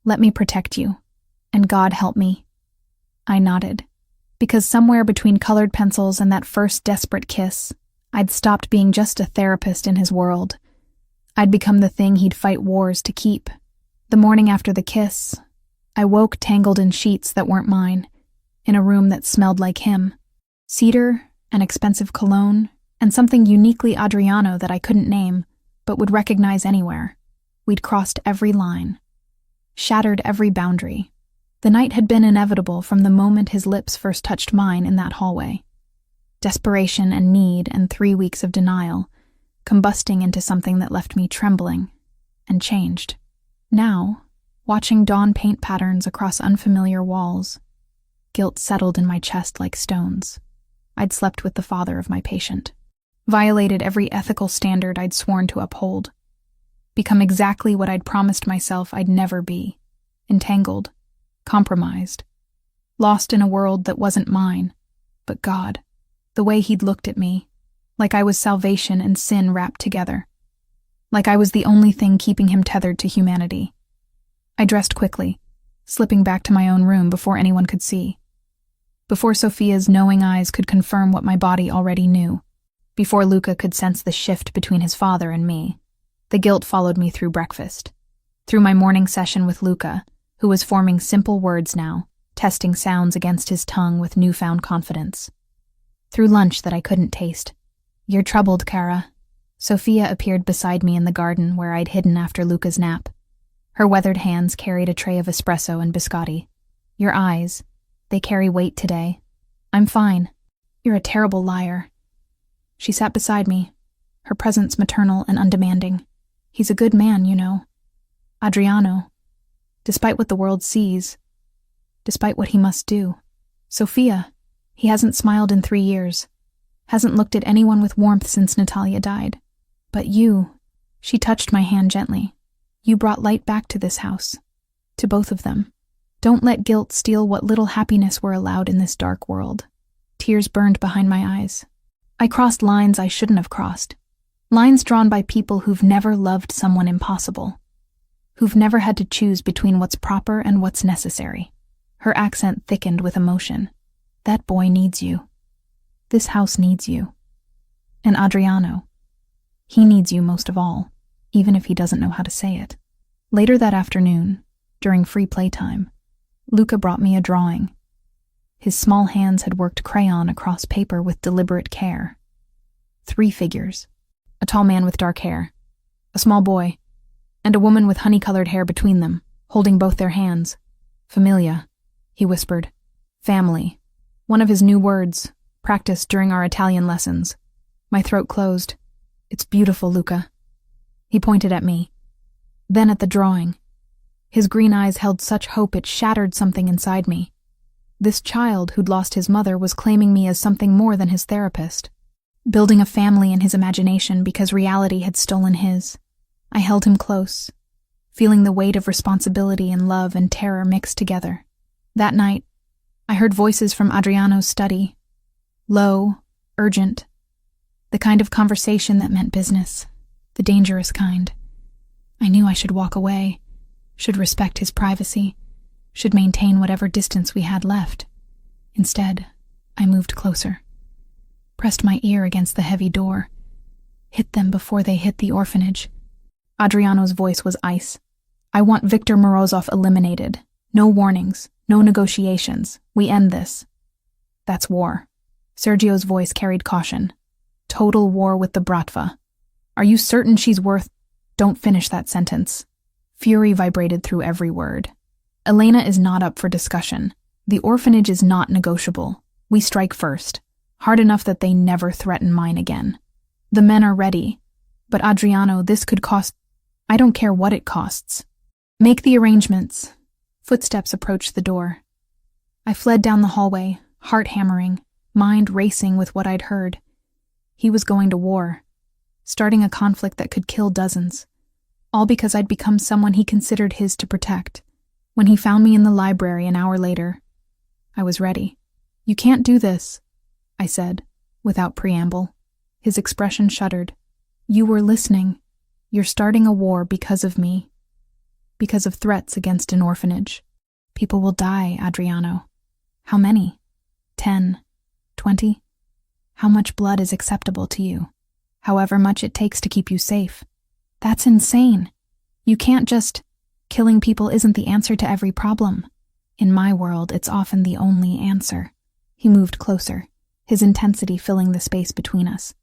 Let me protect you. And God help me. I nodded. Because somewhere between colored pencils and that first desperate kiss, I'd stopped being just a therapist in his world. I'd become the thing he'd fight wars to keep. The morning after the kiss, I woke tangled in sheets that weren't mine, in a room that smelled like him. Cedar, an expensive cologne, and something uniquely Adriano that I couldn't name, but would recognize anywhere. We'd crossed every line, shattered every boundary. The night had been inevitable from the moment his lips first touched mine in that hallway. Desperation and need and 3 weeks of denial, combusting into something that left me trembling, and changed. Now, watching dawn paint patterns across unfamiliar walls, guilt settled in my chest like stones. I'd slept with the father of my patient, violated every ethical standard I'd sworn to uphold, become exactly what I'd promised myself I'd never be, entangled, compromised, lost in a world that wasn't mine, but God. The way he'd looked at me, like I was salvation and sin wrapped together, like I was the only thing keeping him tethered to humanity. I dressed quickly, slipping back to my own room before anyone could see. Before Sophia's knowing eyes could confirm what my body already knew. Before Luca could sense the shift between his father and me. The guilt followed me through breakfast. Through my morning session with Luca, who was forming simple words now, testing sounds against his tongue with newfound confidence. Through lunch that I couldn't taste. You're troubled, Cara. Sophia appeared beside me in the garden where I'd hidden after Luca's nap. Her weathered hands carried a tray of espresso and biscotti. Your eyes, they carry weight today. I'm fine. You're a terrible liar. She sat beside me, her presence maternal and undemanding. He's a good man, you know. Adriano. Despite what the world sees. Despite what he must do. Sophia. He hasn't smiled in 3 years. Hasn't looked at anyone with warmth since Natalia died. But you. She touched my hand gently. You brought light back to this house. To both of them. Don't let guilt steal what little happiness we're allowed in this dark world. Tears burned behind my eyes. I crossed lines I shouldn't have crossed. Lines drawn by people who've never loved someone impossible. Who've never had to choose between what's proper and what's necessary. Her accent thickened with emotion. That boy needs you. This house needs you. And Adriano. He needs you most of all, even if he doesn't know how to say it. Later that afternoon, during free playtime, Luca brought me a drawing. His small hands had worked crayon across paper with deliberate care. 3 figures. A tall man with dark hair, a small boy, and a woman with honey-colored hair between them, holding both their hands. Familia, he whispered. Family. One of his new words, practiced during our Italian lessons. My throat closed. It's beautiful, Luca. He pointed at me. Then at the drawing. His green eyes held such hope it shattered something inside me. This child who'd lost his mother was claiming me as something more than his therapist. Building a family in his imagination because reality had stolen his. I held him close, feeling the weight of responsibility and love and terror mixed together. That night, I heard voices from Adriano's study. Low, urgent. The kind of conversation that meant business. The dangerous kind. I knew I should walk away, should respect his privacy, should maintain whatever distance we had left. Instead, I moved closer. Pressed my ear against the heavy door. Hit them before they hit the orphanage. Adriano's voice was ice. I want Victor Morozov eliminated. No warnings, no negotiations. We end this. That's war. Sergio's voice carried caution. Total war with the Bratva. Are you certain she's worth... Don't finish that sentence. Fury vibrated through every word. Elena is not up for discussion. The orphanage is not negotiable. We strike first. Hard enough that they never threaten mine again. The men are ready. But Adriano, this could cost... I don't care what it costs. Make the arrangements. Footsteps approached the door. I fled down the hallway, heart hammering, mind racing with what I'd heard. He was going to war, starting a conflict that could kill dozens, all because I'd become someone he considered his to protect. When he found me in the library an hour later, I was ready. You can't do this, I said, without preamble. His expression shuddered. You were listening. You're starting a war because of me. Because of threats against an orphanage. People will die, Adriano. How many? 10? 20? How much blood is acceptable to you? However much it takes to keep you safe. That's insane. You can't just... Killing people isn't the answer to every problem. In my world, it's often the only answer. He moved closer, his intensity filling the space between us.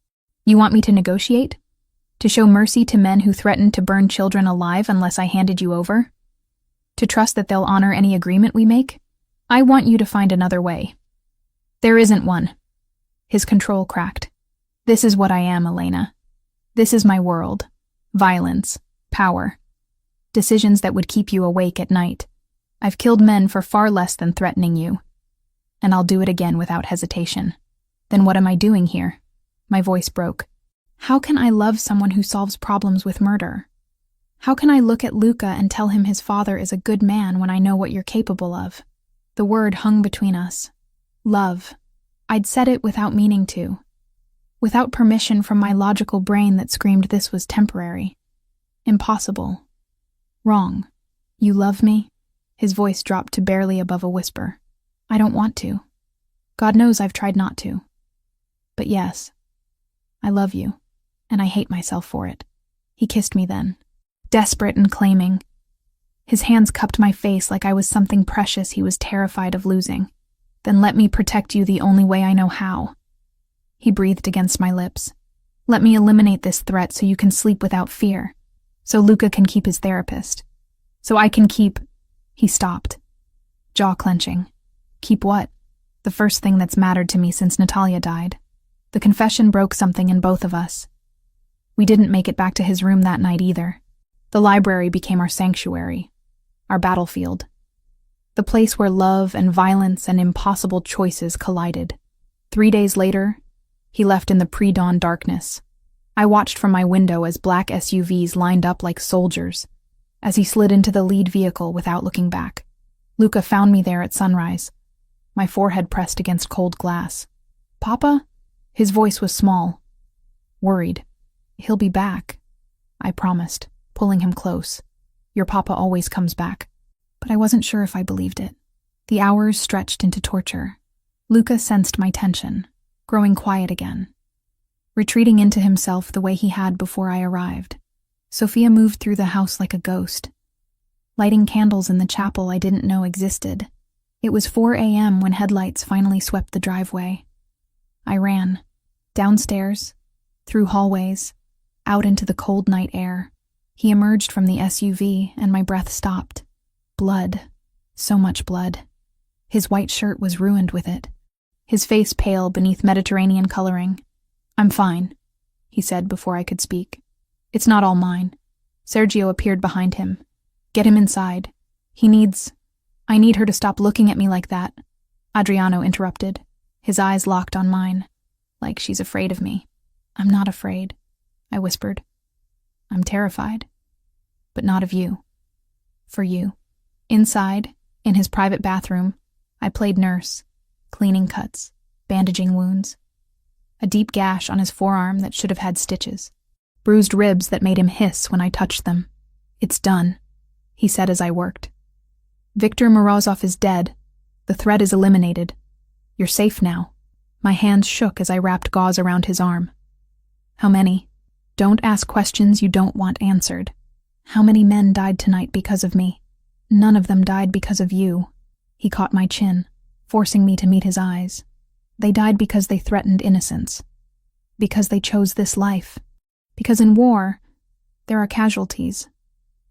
You want me to negotiate? To show mercy to men who threatened to burn children alive unless I handed you over? To trust that they'll honor any agreement we make? I want you to find another way. There isn't one. His control cracked. This is what I am, Elena. This is my world. Violence. Power. Decisions that would keep you awake at night. I've killed men for far less than threatening you. And I'll do it again without hesitation. Then what am I doing here? My voice broke. How can I love someone who solves problems with murder? How can I look at Luca and tell him his father is a good man when I know what you're capable of? The word hung between us. Love. I'd said it without meaning to. Without permission from my logical brain that screamed this was temporary. Impossible. Wrong. You love me? His voice dropped to barely above a whisper. I don't want to. God knows I've tried not to. But yes, I love you, and I hate myself for it. He kissed me then, desperate and claiming. His hands cupped my face like I was something precious he was terrified of losing. Then let me protect you the only way I know how. He breathed against my lips. Let me eliminate this threat so you can sleep without fear. So Luca can keep his therapist. So I can keep... He stopped, jaw clenching. Keep what? The first thing that's mattered to me since Natalia died. The confession broke something in both of us. We didn't make it back to his room that night either. The library became our sanctuary, our battlefield. The place where love and violence and impossible choices collided. 3 days later, he left in the pre-dawn darkness. I watched from my window as black SUVs lined up like soldiers, as he slid into the lead vehicle without looking back. Luca found me there at sunrise, my forehead pressed against cold glass. Papa? His voice was small, worried. He'll be back, I promised, pulling him close. Your papa always comes back. But I wasn't sure if I believed it. The hours stretched into torture. Luca sensed my tension, growing quiet again, retreating into himself the way he had before I arrived. Sophia moved through the house like a ghost, lighting candles in the chapel I didn't know existed. It was 4 a.m. when headlights finally swept the driveway. I ran, downstairs, through hallways, out into the cold night air. He emerged from the SUV, and my breath stopped. Blood. So much blood. His white shirt was ruined with it. His face pale beneath Mediterranean coloring. "I'm fine," he said before I could speak. "It's not all mine." Sergio appeared behind him. "Get him inside. I need her to stop looking at me like that." Adriano interrupted. His eyes locked on mine, like she's afraid of me. "I'm not afraid," I whispered. "I'm terrified. But not of you. For you." Inside, in his private bathroom, I played nurse, cleaning cuts, bandaging wounds. A deep gash on his forearm that should have had stitches. Bruised ribs that made him hiss when I touched them. "It's done," he said as I worked. "Viktor Morozov is dead. The threat is eliminated. You're safe now." My hands shook as I wrapped gauze around his arm. "How many? Don't ask questions you don't want answered. How many men died tonight because of me? None of them died because of you." He caught my chin, forcing me to meet his eyes. "They died because they threatened innocence. Because they chose this life. Because in war, there are casualties.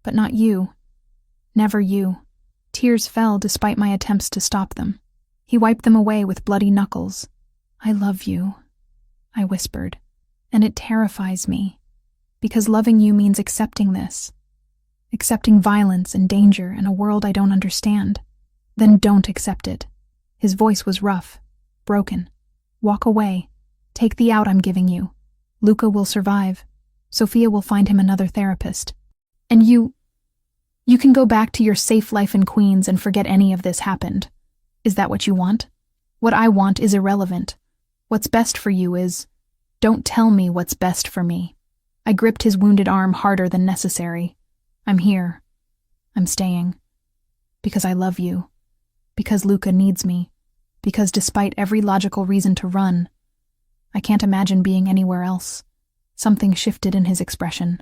But not you. Never you." Tears fell despite my attempts to stop them. He wiped them away with bloody knuckles. "I love you," I whispered. "And it terrifies me. Because loving you means accepting this. Accepting violence and danger and a world I don't understand. Then don't accept it." His voice was rough, broken. "Walk away. Take the out I'm giving you. Luca will survive. Sophia will find him another therapist. And you can go back to your safe life in Queens and forget any of this happened. Is that what you want? What I want is irrelevant. What's best for you is... Don't tell me what's best for me." I gripped his wounded arm harder than necessary. "I'm here. I'm staying. Because I love you. Because Luca needs me. Because despite every logical reason to run, I can't imagine being anywhere else." Something shifted in his expression.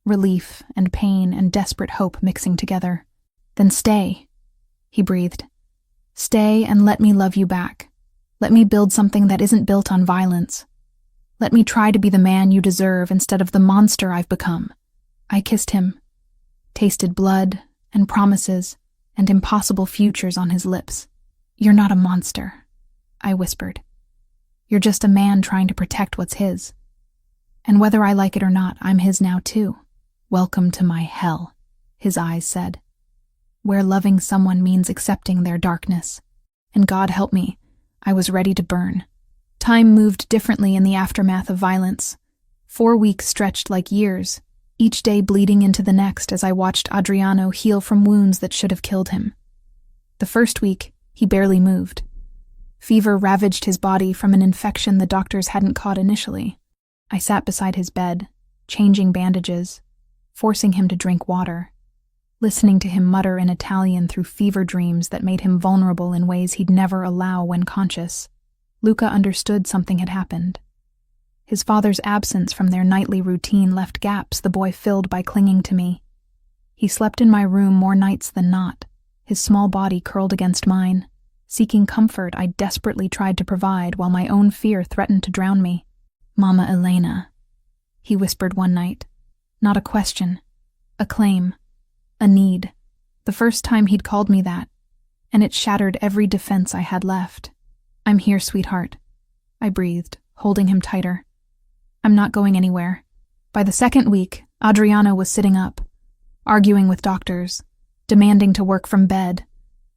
Relief and pain and desperate hope mixing together. "Then stay," he breathed. "Stay and let me love you back. Let me build something that isn't built on violence. Let me try to be the man you deserve instead of the monster I've become." I kissed him, tasted blood and promises and impossible futures on his lips. "You're not a monster," I whispered. "You're just a man trying to protect what's his. And whether I like it or not, I'm his now too." "Welcome to my hell," his eyes said. "Where loving someone means accepting their darkness. And God help me, I was ready to burn." Time moved differently in the aftermath of violence. 4 weeks stretched like years, each day bleeding into the next as I watched Adriano heal from wounds that should have killed him. The first week, he barely moved. Fever ravaged his body from an infection the doctors hadn't caught initially. I sat beside his bed, changing bandages, forcing him to drink water, listening to him mutter in Italian through fever dreams that made him vulnerable in ways he'd never allow when conscious. Luca understood something had happened. His father's absence from their nightly routine left gaps the boy filled by clinging to me. He slept in my room more nights than not, his small body curled against mine, seeking comfort I desperately tried to provide while my own fear threatened to drown me. "Mama Elena," he whispered one night. Not a question, a claim, a need. The first time he'd called me that, and it shattered every defense I had left. "I'm here, sweetheart," I breathed, holding him tighter. "I'm not going anywhere." By the second week, Adriano was sitting up, arguing with doctors, demanding to work from bed.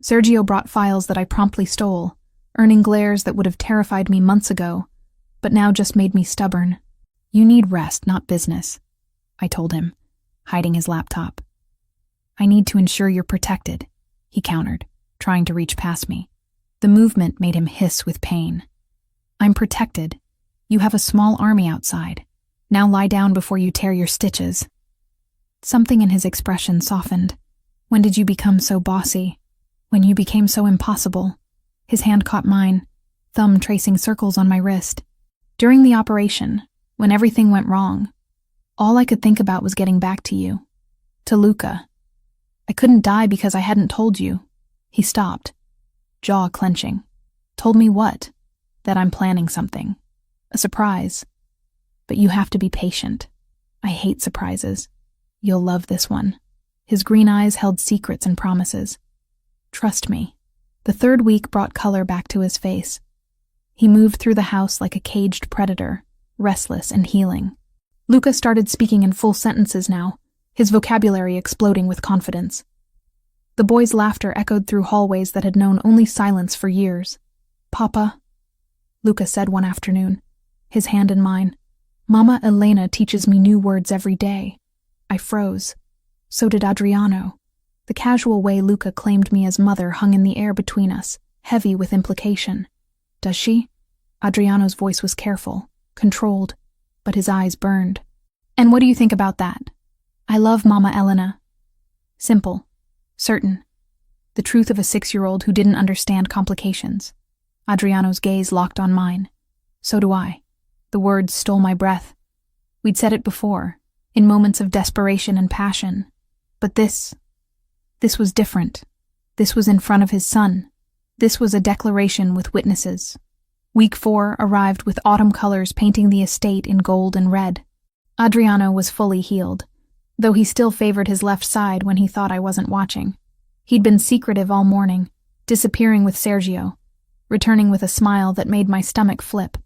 Sergio brought files that I promptly stole, earning glares that would have terrified me months ago, but now just made me stubborn. "You need rest, not business," I told him, hiding his laptop. "I need to ensure you're protected," he countered, trying to reach past me. The movement made him hiss with pain. "I'm protected. You have a small army outside. Now lie down before you tear your stitches." Something in his expression softened. "When did you become so bossy? When you became so impossible?" His hand caught mine, thumb tracing circles on my wrist. "During the operation, when everything went wrong, all I could think about was getting back to you. To Luca. I couldn't die because I hadn't told you." He stopped, jaw clenching. "Told me what?" "That I'm planning something. A surprise. but you have to be patient. I hate surprises. You'll love this one. His green eyes held secrets and promises. Trust me. The third week brought color back to his face. He moved through the house like a caged predator, restless and healing. Luca started speaking in full sentences now, his vocabulary exploding with confidence. The boy's laughter echoed through hallways that had known only silence for years. Papa, Luca said one afternoon, his hand in mine. Mama Elena teaches me new words every day. I froze. So did Adriano. The casual way Luca claimed me as mother hung in the air between us, heavy with implication. Does she? Adriano's voice was careful, controlled, but his eyes burned. And what do you think about that? I love Mama Elena. Simple. Certain. The truth of a 6-year-old who didn't understand complications. Adriano's gaze locked on mine. So do I. The words stole my breath. We'd said it before, in moments of desperation and passion. But this was different. This was in front of his son. This was a declaration with witnesses. Week 4 arrived with autumn colors painting the estate in gold and red. Adriano was fully healed, though he still favored his left side when he thought I wasn't watching. He'd been secretive all morning, disappearing with Sergio, returning with a smile that made my stomach flip.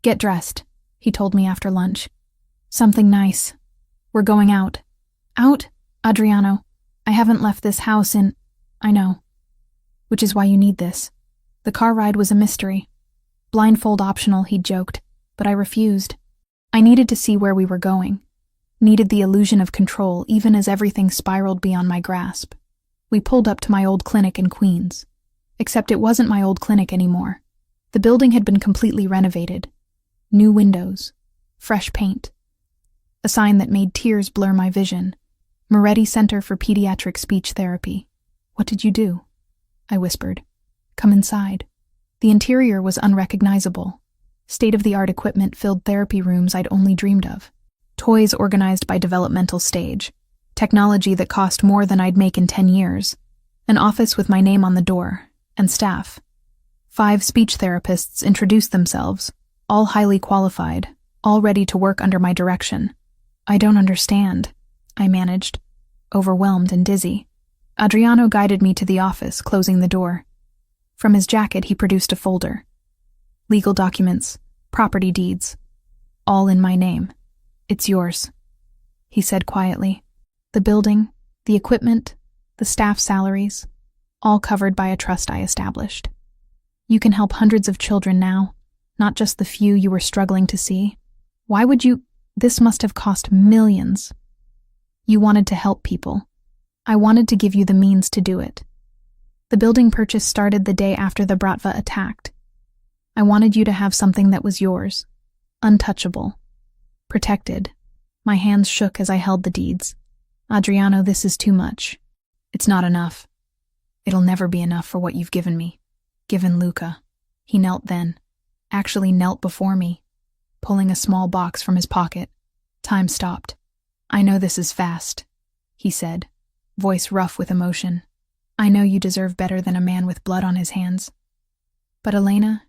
Get dressed, he told me after lunch. Something nice. We're going out. Out? Adriano, I haven't left this house in... I know. Which is why you need this. The car ride was a mystery. Blindfold optional, he'd joked, but I refused. I needed to see where we were going. Needed the illusion of control even as everything spiraled beyond my grasp. We pulled up to my old clinic in Queens. Except it wasn't my old clinic anymore. The building had been completely renovated. New windows. Fresh paint. A sign that made tears blur my vision. Moretti Center for Pediatric Speech Therapy. What did you do? I whispered. Come inside. The interior was unrecognizable. State-of-the-art equipment filled therapy rooms I'd only dreamed of. Toys organized by developmental stage. Technology that cost more than I'd make in 10 years. An office with my name on the door. And staff. 5 speech therapists introduced themselves, all highly qualified, all ready to work under my direction. I don't understand, I managed, overwhelmed and dizzy. Adriano guided me to the office, closing the door. From his jacket he produced a folder. Legal documents, property deeds, all in my name. It's yours, he said quietly. The building, the equipment, the staff salaries, all covered by a trust I established. You can help hundreds of children now, not just the few you were struggling to see. Why would you? This must have cost millions. You wanted to help people. I wanted to give you the means to do it. The building purchase started the day after the Bratva attacked. I wanted you to have something that was yours, untouchable, protected. My hands shook as I held the deeds. Adriano, this is too much. It's not enough. It'll never be enough for what you've given me. Given Luca. He knelt then. Actually knelt before me, pulling a small box from his pocket. Time stopped. I know this is fast, he said, voice rough with emotion. I know you deserve better than a man with blood on his hands. But Elena,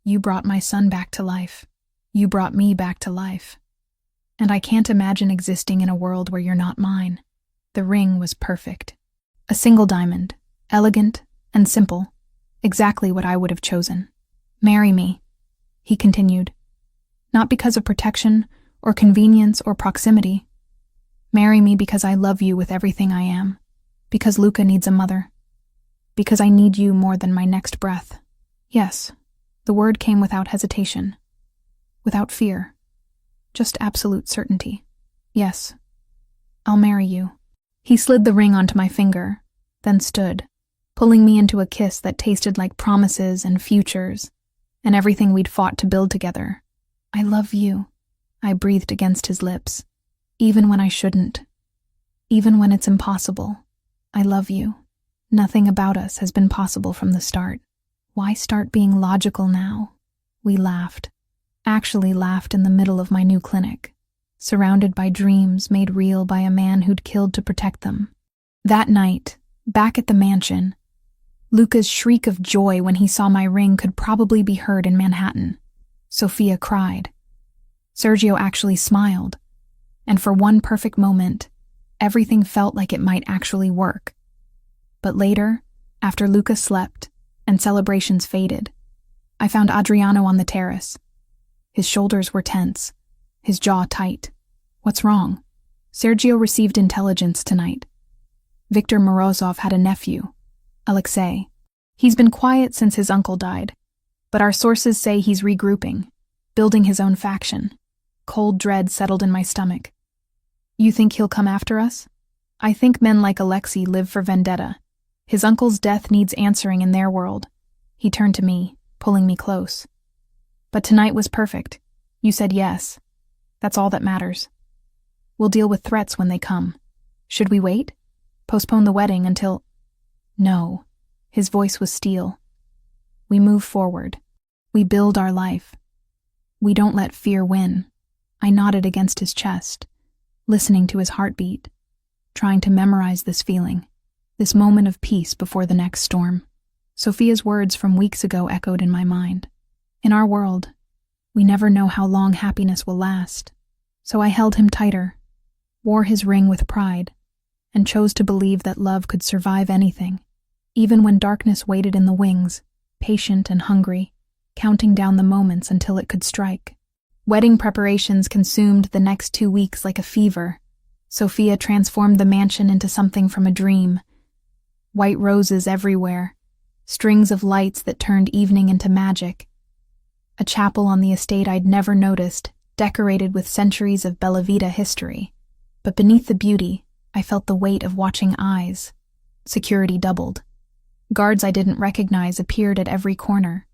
you brought my son back to life. You brought me back to life. And I can't imagine existing in a world where you're not mine. The ring was perfect. A single diamond, elegant and simple, exactly what I would have chosen. Marry me, he continued. Not because of protection or convenience or proximity. Marry me because I love you with everything I am. Because Luca needs a mother. Because I need you more than my next breath. Yes, the word came without hesitation. Without fear. Just absolute certainty. Yes, I'll marry you. He slid the ring onto my finger, then stood, pulling me into a kiss that tasted like promises and futures, and everything we'd fought to build together. I love you, I breathed against his lips, even when I shouldn't. Even when it's impossible. I love you. Nothing about us has been possible from the start. Why start being logical now? We laughed. Actually laughed in the middle of my new clinic, surrounded by dreams made real by a man who'd killed to protect them. That night, back at the mansion, Luca's shriek of joy when he saw my ring could probably be heard in Manhattan. Sophia cried. Sergio actually smiled, and for one perfect moment, everything felt like it might actually work. But later, after Luca slept and celebrations faded, I found Adriano on the terrace. His shoulders were tense, his jaw tight. What's wrong? Sergio received intelligence tonight. Victor Morozov had a nephew, Alexei. He's been quiet since his uncle died, but our sources say he's regrouping, building his own faction. Cold dread settled in my stomach. You think he'll come after us? I think men like Alexei live for vendetta. His uncle's death needs answering in their world. He turned to me, pulling me close. But tonight was perfect. You said yes. That's all that matters. We'll deal with threats when they come. Should we wait? Postpone the wedding until... No. His voice was steel. We move forward. We build our life. We don't let fear win. I nodded against his chest, listening to his heartbeat, trying to memorize this feeling, this moment of peace before the next storm. Sophia's words from weeks ago echoed in my mind. In our world, we never know how long happiness will last. So I held him tighter, wore his ring with pride, and chose to believe that love could survive anything, even when darkness waited in the wings, patient and hungry, counting down the moments until it could strike. Wedding preparations consumed the next 2 weeks like a fever. Sophia transformed the mansion into something from a dream. White roses everywhere, strings of lights that turned evening into magic. A chapel on the estate I'd never noticed, decorated with centuries of Bella Vita history. But beneath the beauty, I felt the weight of watching eyes. Security doubled. Guards I didn't recognize appeared at every corner,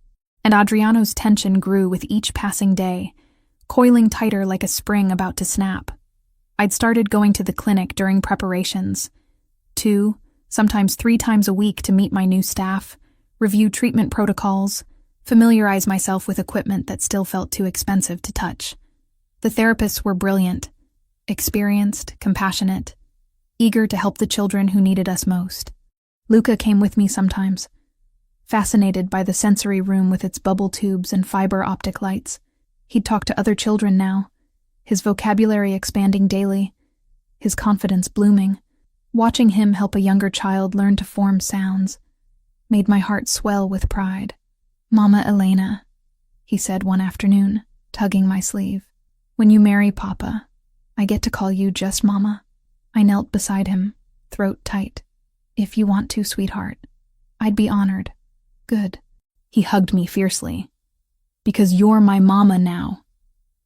and Adriano's tension grew with each passing day, coiling tighter like a spring about to snap. I'd started going to the clinic during preparations, 2, sometimes 3 times a week to meet my new staff, review treatment protocols, familiarize myself with equipment that still felt too expensive to touch. The therapists were brilliant, experienced, compassionate, eager to help the children who needed us most. Luca came with me sometimes, fascinated by the sensory room with its bubble tubes and fiber optic lights. He'd talk to other children now, his vocabulary expanding daily, his confidence blooming. Watching him help a younger child learn to form sounds made my heart swell with pride. "Mama Elena," he said one afternoon, tugging my sleeve. "When you marry Papa, I get to call you just Mama." I knelt beside him, throat tight. "If you want to, sweetheart. I'd be honored." "Good." He hugged me fiercely. "Because you're my mama now.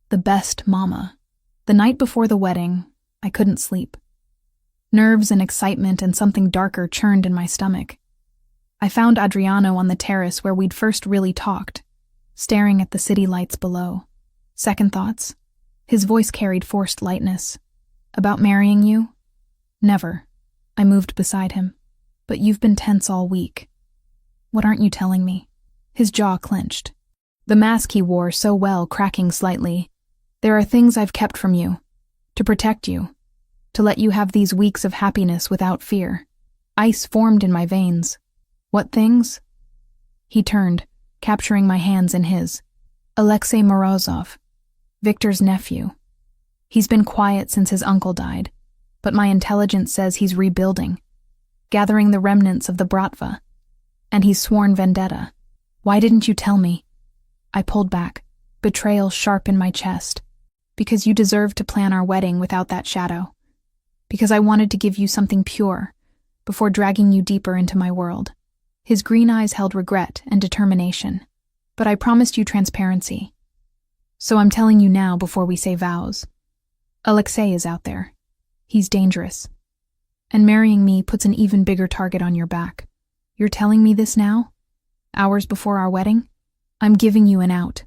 The best mama." The night before the wedding, I couldn't sleep. Nerves and excitement and something darker churned in my stomach. I found Adriano on the terrace where we'd first really talked, staring at the city lights below. Second thoughts? His voice carried forced lightness. "About marrying you?" "Never." I moved beside him. "But you've been tense all week. What aren't you telling me?" His jaw clenched, the mask he wore so well cracking slightly. "There are things I've kept from you, to protect you, to let you have these weeks of happiness without fear." Ice formed in my veins. "What things?" He turned, capturing my hands in his. "Alexei Morozov, Victor's nephew. He's been quiet since his uncle died, but my intelligence says he's rebuilding, gathering the remnants of the Bratva, and he's sworn vendetta. Why didn't you tell me?" I pulled back, betrayal sharp in my chest. "Because you deserve to plan our wedding without that shadow. Because I wanted to give you something pure, before dragging you deeper into my world." His green eyes held regret and determination. "But I promised you transparency. So I'm telling you now before we say vows. Alexei is out there. He's dangerous. And marrying me puts an even bigger target on your back. You're telling me this now? Hours before our wedding? I'm giving you an out.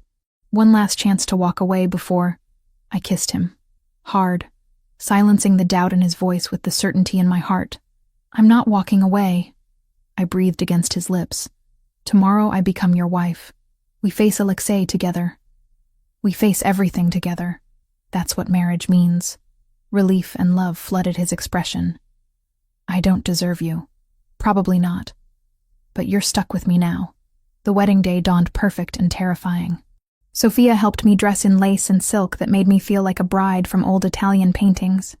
One last chance to walk away before..." I kissed him. Hard, silencing the doubt in his voice with the certainty in my heart. "I'm not walking away." I breathed against his lips. "Tomorrow I become your wife. We face Alexei together. We face everything together. That's what marriage means." Relief and love flooded his expression. "I don't deserve you. Probably not. But you're stuck with me now." The wedding day dawned perfect and terrifying. Sophia helped me dress in lace and silk that made me feel like a bride from old Italian paintings.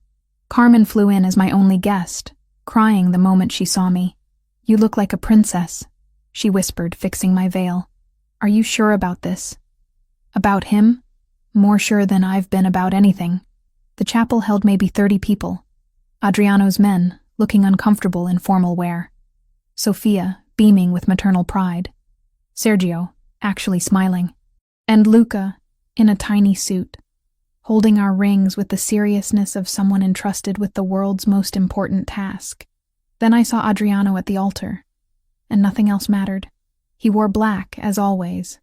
Carmen flew in as my only guest, crying the moment she saw me. "You look like a princess," she whispered, fixing my veil. "Are you sure about this?" "About him? More sure than I've been about anything." The chapel held maybe 30 people. Adriano's men, looking uncomfortable in formal wear. Sophia, beaming with maternal pride. Sergio, actually smiling. And Luca, in a tiny suit, holding our rings with the seriousness of someone entrusted with the world's most important task. Then I saw Adriano at the altar, and nothing else mattered. He wore black, as always,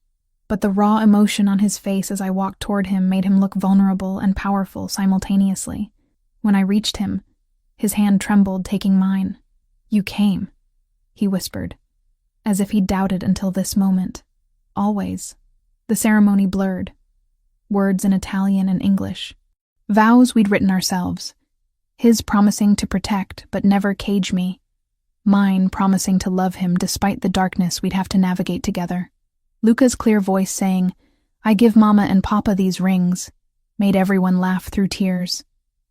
but the raw emotion on his face as I walked toward him made him look vulnerable and powerful simultaneously. When I reached him, his hand trembled, taking mine. "You came," he whispered, as if he doubted until this moment. Always. The ceremony blurred. Words in Italian and English. Vows we'd written ourselves. His promising to protect but never cage me. Mine promising to love him despite the darkness we'd have to navigate together. Luca's clear voice saying, "I give Mama and Papa these rings," made everyone laugh through tears.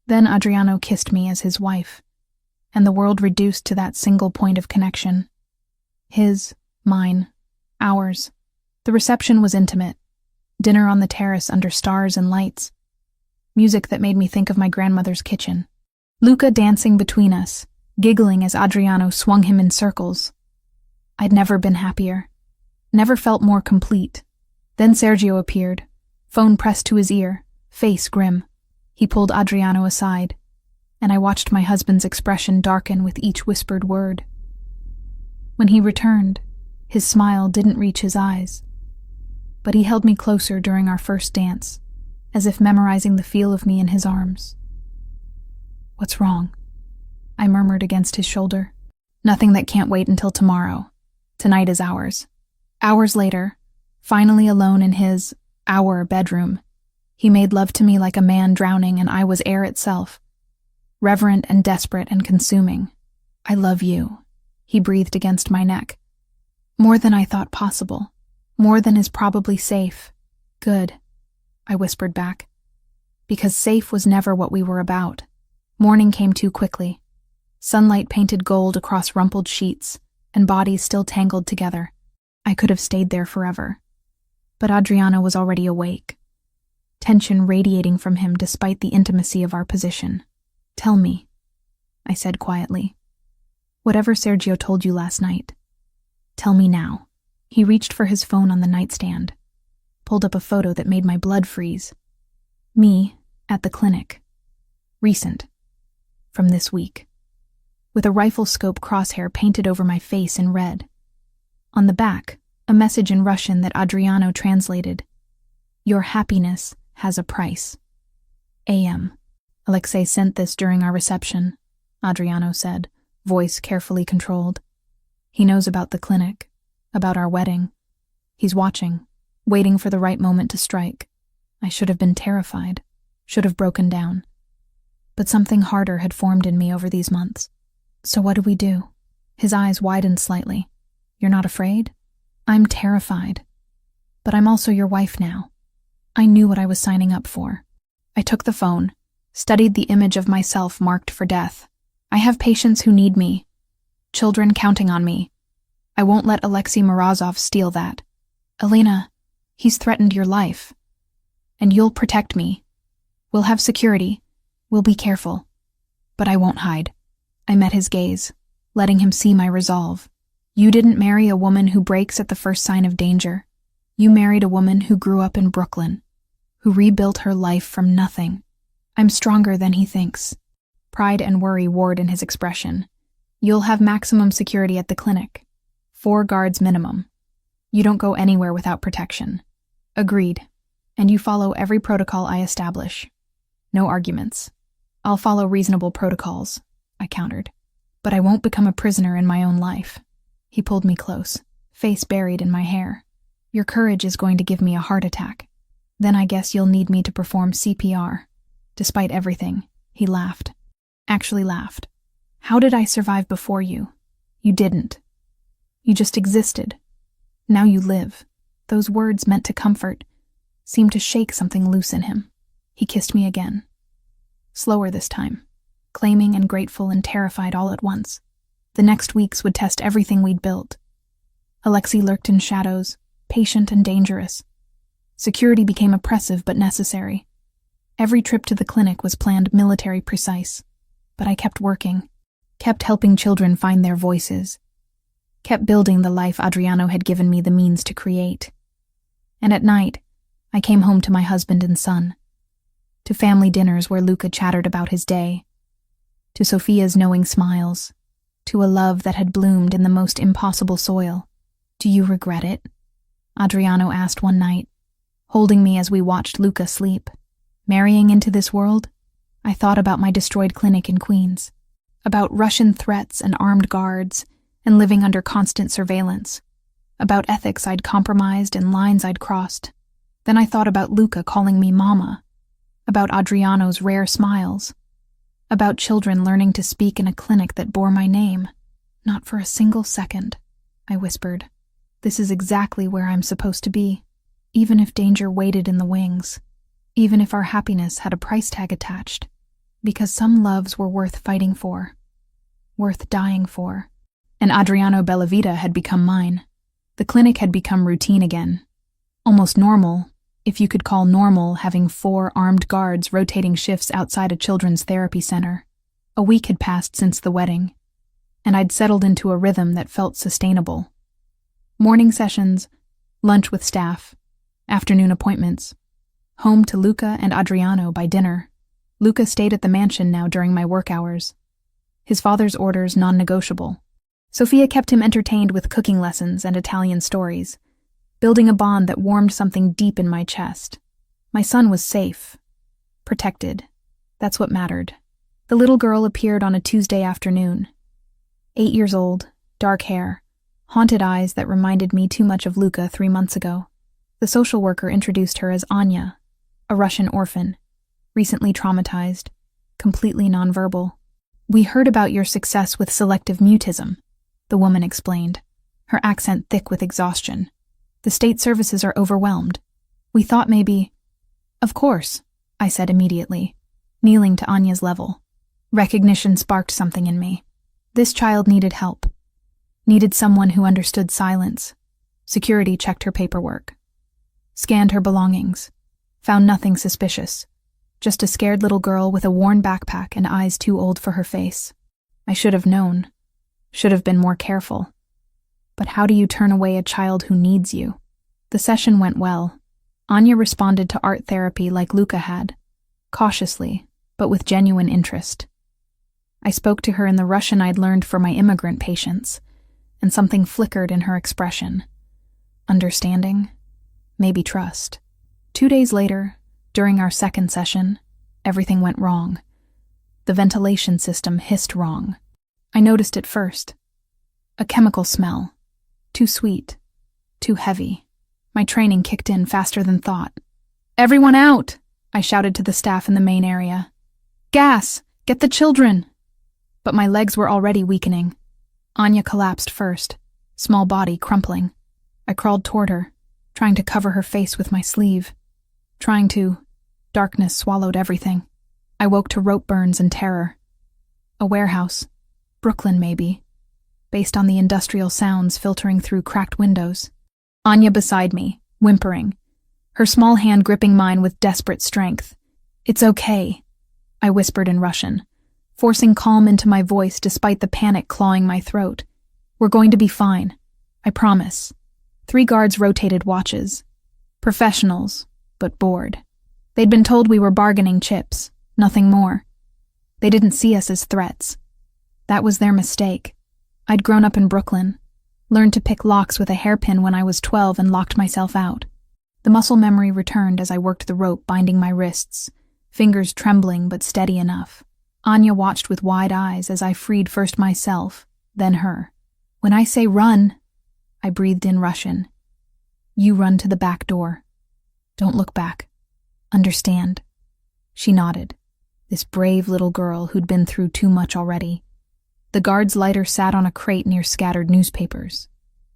Then Adriano kissed me as his wife, and the world reduced to that single point of connection. His, mine, ours. The reception was intimate. Dinner on the terrace under stars and lights. Music that made me think of my grandmother's kitchen. Luca dancing between us, giggling as Adriano swung him in circles. I'd never been happier. Never felt more complete. Then Sergio appeared, phone pressed to his ear, face grim. He pulled Adriano aside, and I watched my husband's expression darken with each whispered word. When he returned, his smile didn't reach his eyes. But he held me closer during our first dance, as if memorizing the feel of me in his arms. "What's wrong?" I murmured against his shoulder. "Nothing that can't wait until tomorrow. Tonight is ours." Hours later, finally alone in his, our bedroom, he made love to me like a man drowning and I was air itself. Reverent and desperate and consuming. "I love you," he breathed against my neck. "More than I thought possible. More than is probably safe." "Good," I whispered back. Because safe was never what we were about. Morning came too quickly. Sunlight painted gold across rumpled sheets, and bodies still tangled together. I could have stayed there forever. But Adriano was already awake. Tension radiating from him despite the intimacy of our position. "Tell me," I said quietly. "Whatever Sergio told you last night. Tell me now." He reached for his phone on the nightstand, pulled up a photo that made my blood freeze. Me, at the clinic. Recent. From this week. With a rifle scope crosshair painted over my face in red. On the back, a message in Russian that Adriano translated. "Your happiness has a price." A.M. "Alexei sent this during our reception," Adriano said, voice carefully controlled. "He knows about the clinic. About our wedding. He's watching, waiting for the right moment to strike. I should have been terrified, should have broken down. But something harder had formed in me over these months. "So what do we do?" His eyes widened slightly. "You're not afraid?" "I'm terrified. But I'm also your wife now." I knew what I was signing up for. I took the phone, studied the image of myself marked for death. I have patients who need me. Children counting on me. I won't let Alexei Morozov steal that. "Elena, he's threatened your life. And you'll protect me. We'll have security. We'll be careful. But I won't hide." I met his gaze, letting him see my resolve. "You didn't marry a woman who breaks at the first sign of danger. You married a woman who grew up in Brooklyn, who rebuilt her life from nothing. I'm stronger than he thinks." Pride and worry warred in his expression. "You'll have maximum security at the clinic. 4 guards minimum. You don't go anywhere without protection." "Agreed. And you follow every protocol I establish. No arguments." "I'll follow reasonable protocols," I countered. "But I won't become a prisoner in my own life." He pulled me close, face buried in my hair. "Your courage is going to give me a heart attack. Then I guess you'll need me to perform CPR." Despite everything, he laughed. Actually laughed. "How did I survive before you? You didn't. You just existed. Now you live." Those words meant to comfort, seemed to shake something loose in him. He kissed me again. Slower this time, claiming and grateful and terrified all at once. The next weeks would test everything we'd built. Alexei lurked in shadows, patient and dangerous. Security became oppressive but necessary. Every trip to the clinic was planned military precise. But I kept working, kept helping children find their voices, kept building the life Adriano had given me the means to create. And at night, I came home to my husband and son, to family dinners where Luca chattered about his day, to Sophia's knowing smiles, to a love that had bloomed in the most impossible soil. "Do you regret it?" Adriano asked one night, holding me as we watched Luca sleep. "Marrying into this world?" I thought about my destroyed clinic in Queens, about Russian threats and armed guards, and living under constant surveillance, about ethics I'd compromised and lines I'd crossed. Then I thought about Luca calling me Mama, about Adriano's rare smiles, about children learning to speak in a clinic that bore my name. "Not for a single second," I whispered. "This is exactly where I'm supposed to be, even if danger waited in the wings, even if our happiness had a price tag attached, because some loves were worth fighting for, worth dying for." And Adriano Bellavita had become mine. The clinic had become routine again, almost normal, if you could call normal having 4 armed guards rotating shifts outside a children's therapy center. A week had passed since the wedding, and I'd settled into a rhythm that felt sustainable. Morning sessions, lunch with staff, afternoon appointments, home to Luca and Adriano by dinner. Luca stayed at the mansion now during my work hours. His father's orders non-negotiable. Sophia kept him entertained with cooking lessons and Italian stories, building a bond that warmed something deep in my chest. My son was safe, protected. That's what mattered. The little girl appeared on a Tuesday afternoon. 8 years old, dark hair, haunted eyes that reminded me too much of Luca 3 months ago. The social worker introduced her as Anya, a Russian orphan, recently traumatized, completely nonverbal. "We heard about your success with selective mutism," the woman explained, her accent thick with exhaustion. "The state services are overwhelmed. We thought maybe—" "Of course," I said immediately, kneeling to Anya's level. Recognition sparked something in me. This child needed help. Needed someone who understood silence. Security checked her paperwork. Scanned her belongings. Found nothing suspicious. Just a scared little girl with a worn backpack and eyes too old for her face. I should have known. Should have been more careful. But how do you turn away a child who needs you? The session went well. Anya responded to art therapy like Luca had, cautiously, but with genuine interest. I spoke to her in the Russian I'd learned for my immigrant patients, and something flickered in her expression. Understanding, maybe trust. 2 days later, during our second session, everything went wrong. The ventilation system hissed wrong. I noticed it first. A chemical smell. Too sweet. Too heavy. My training kicked in faster than thought. "Everyone out!" I shouted to the staff in the main area. "Gas! Get the children!" But my legs were already weakening. Anya collapsed first, small body crumpling. I crawled toward her, trying to cover her face with my sleeve. Darkness swallowed everything. I woke to rope burns and terror. A warehouse. Brooklyn, maybe. Based on the industrial sounds filtering through cracked windows. Anya beside me, whimpering. Her small hand gripping mine with desperate strength. "It's okay," I whispered in Russian, forcing calm into my voice despite the panic clawing my throat. "We're going to be fine. I promise." 3 guards rotated watches. Professionals, but bored. They'd been told we were bargaining chips, nothing more. They didn't see us as threats. That was their mistake. I'd grown up in Brooklyn, learned to pick locks with a hairpin when I was 12 and locked myself out. The muscle memory returned as I worked the rope binding my wrists, fingers trembling but steady enough. Anya watched with wide eyes as I freed first myself, then her. "When I say run," I breathed in Russian, "you run to the back door. Don't look back. Understand?" She nodded. This brave little girl who'd been through too much already. The guard's lighter sat on a crate near scattered newspapers.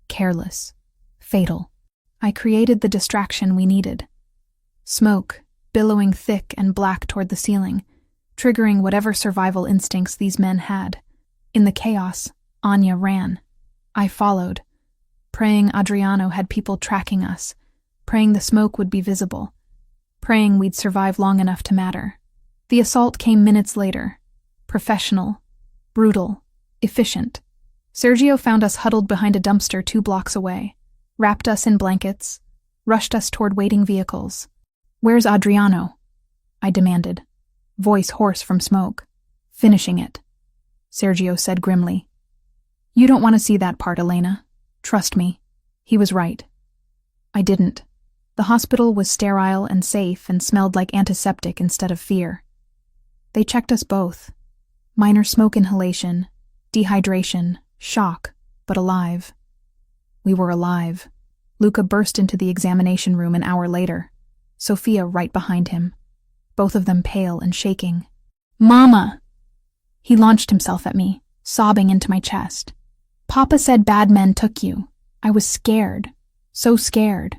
Careless. Fatal. I created the distraction we needed. Smoke, billowing thick and black toward the ceiling, triggering whatever survival instincts these men had. In the chaos, Anya ran. I followed, praying Adriano had people tracking us, praying the smoke would be visible, praying we'd survive long enough to matter. The assault came minutes later. Professional, brutal, efficient. Sergio found us huddled behind a dumpster 2 blocks away, wrapped us in blankets, rushed us toward waiting vehicles. "Where's Adriano?" I demanded, voice hoarse from smoke. "Finishing it," Sergio said grimly. "You don't want to see that part, Elena. Trust me. He was right." I didn't. The hospital was sterile and safe and smelled like antiseptic instead of fear. They checked us both. Minor smoke inhalation, dehydration, shock, but alive. We were alive. Luca burst into the examination room an hour later, Sophia right behind him, both of them pale and shaking. "Mama!" He launched himself at me, sobbing into my chest. "Papa said bad men took you. I was scared. So scared.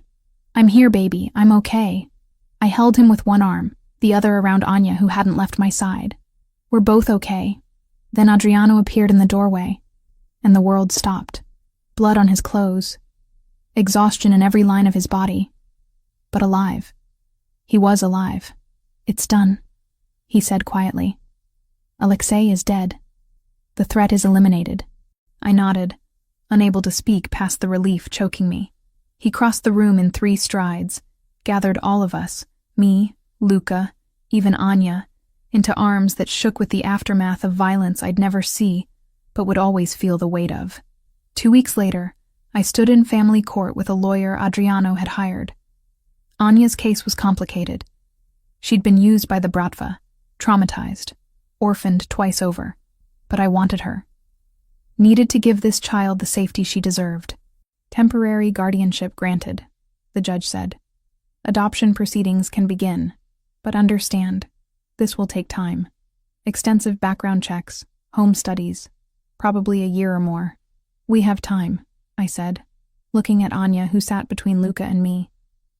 I'm here, baby. I'm okay." I held him with one arm, the other around Anya, who hadn't left my side. "We're both okay." Then Adriano appeared in the doorway, and the world stopped. Blood on his clothes, exhaustion in every line of his body, but alive. He was alive. "It's done," he said quietly. "Alexei is dead. The threat is eliminated." I nodded, unable to speak past the relief choking me. He crossed the room in 3 strides, gathered all of us, me, Luca, even Anya, into arms that shook with the aftermath of violence I'd never see, but would always feel the weight of. 2 weeks later, I stood in family court with a lawyer Adriano had hired. Anya's case was complicated. She'd been used by the Bratva, traumatized, orphaned twice over, but I wanted her. Needed to give this child the safety she deserved. "Temporary guardianship granted," the judge said. "Adoption proceedings can begin, but understand, this will take time. Extensive background checks, home studies, probably a year or more." "We have time," I said, looking at Anya, who sat between Luca and me,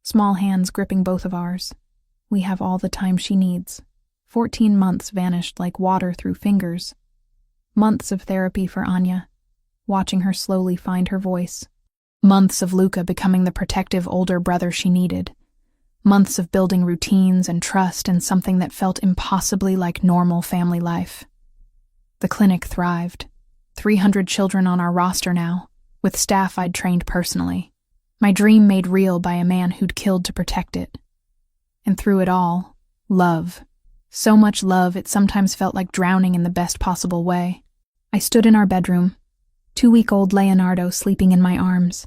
small hands gripping both of ours. "We have all the time she needs." 14 months vanished like water through fingers. Months of therapy for Anya, watching her slowly find her voice. Months of Luca becoming the protective older brother she needed. Months of building routines and trust in something that felt impossibly like normal family life. The clinic thrived. 300 children on our roster now, with staff I'd trained personally. My dream made real by a man who'd killed to protect it. And through it all, love. So much love it sometimes felt like drowning in the best possible way. I stood in our bedroom, 2-week-old Leonardo sleeping in my arms,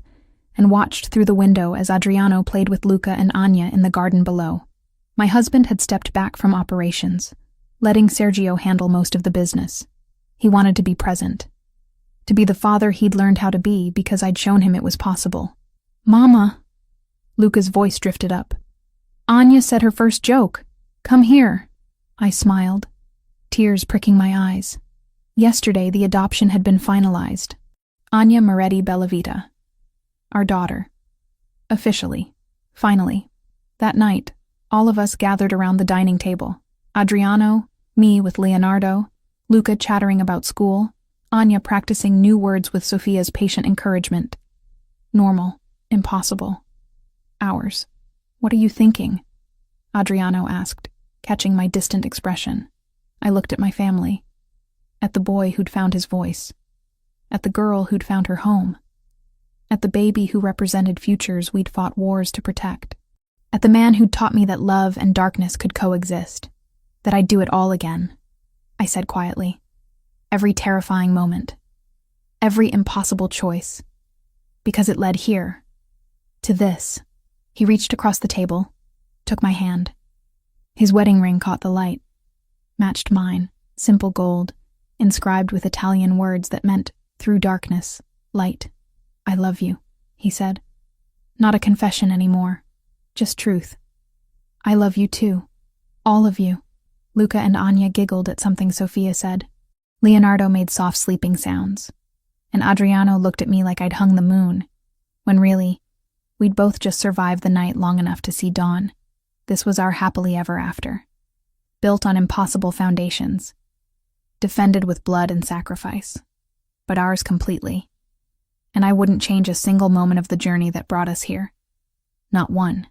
and watched through the window as Adriano played with Luca and Anya in the garden below. My husband had stepped back from operations, letting Sergio handle most of the business. He wanted to be present, to be the father he'd learned how to be because I'd shown him it was possible. "Mama," Luca's voice drifted up. "Anya said her first joke. Come here." I smiled, tears pricking my eyes. Yesterday, the adoption had been finalized. Anya Moretti Bellavita. Our daughter. Officially. Finally. That night, all of us gathered around the dining table. Adriano, me with Leonardo, Luca chattering about school, Anya practicing new words with Sophia's patient encouragement. Normal. Impossible. Ours. "What are you thinking?" Adriano asked, catching my distant expression. I looked at my family. At the boy who'd found his voice. At the girl who'd found her home. At the baby who represented futures we'd fought wars to protect. At the man who'd taught me that love and darkness could coexist. That I'd do it all again. I said quietly. Every terrifying moment. Every impossible choice. Because it led here. To this. He reached across the table, took my hand. His wedding ring caught the light. Matched mine, simple gold, inscribed with Italian words that meant, through darkness, light. "I love you," he said. Not a confession anymore, just truth. "I love you too. All of you." Luca and Anya giggled at something Sophia said. Leonardo made soft sleeping sounds. And Adriano looked at me like I'd hung the moon, when really, we'd both just survived the night long enough to see dawn. This was our happily ever after, built on impossible foundations, defended with blood and sacrifice, but ours completely. And I wouldn't change a single moment of the journey that brought us here. Not one.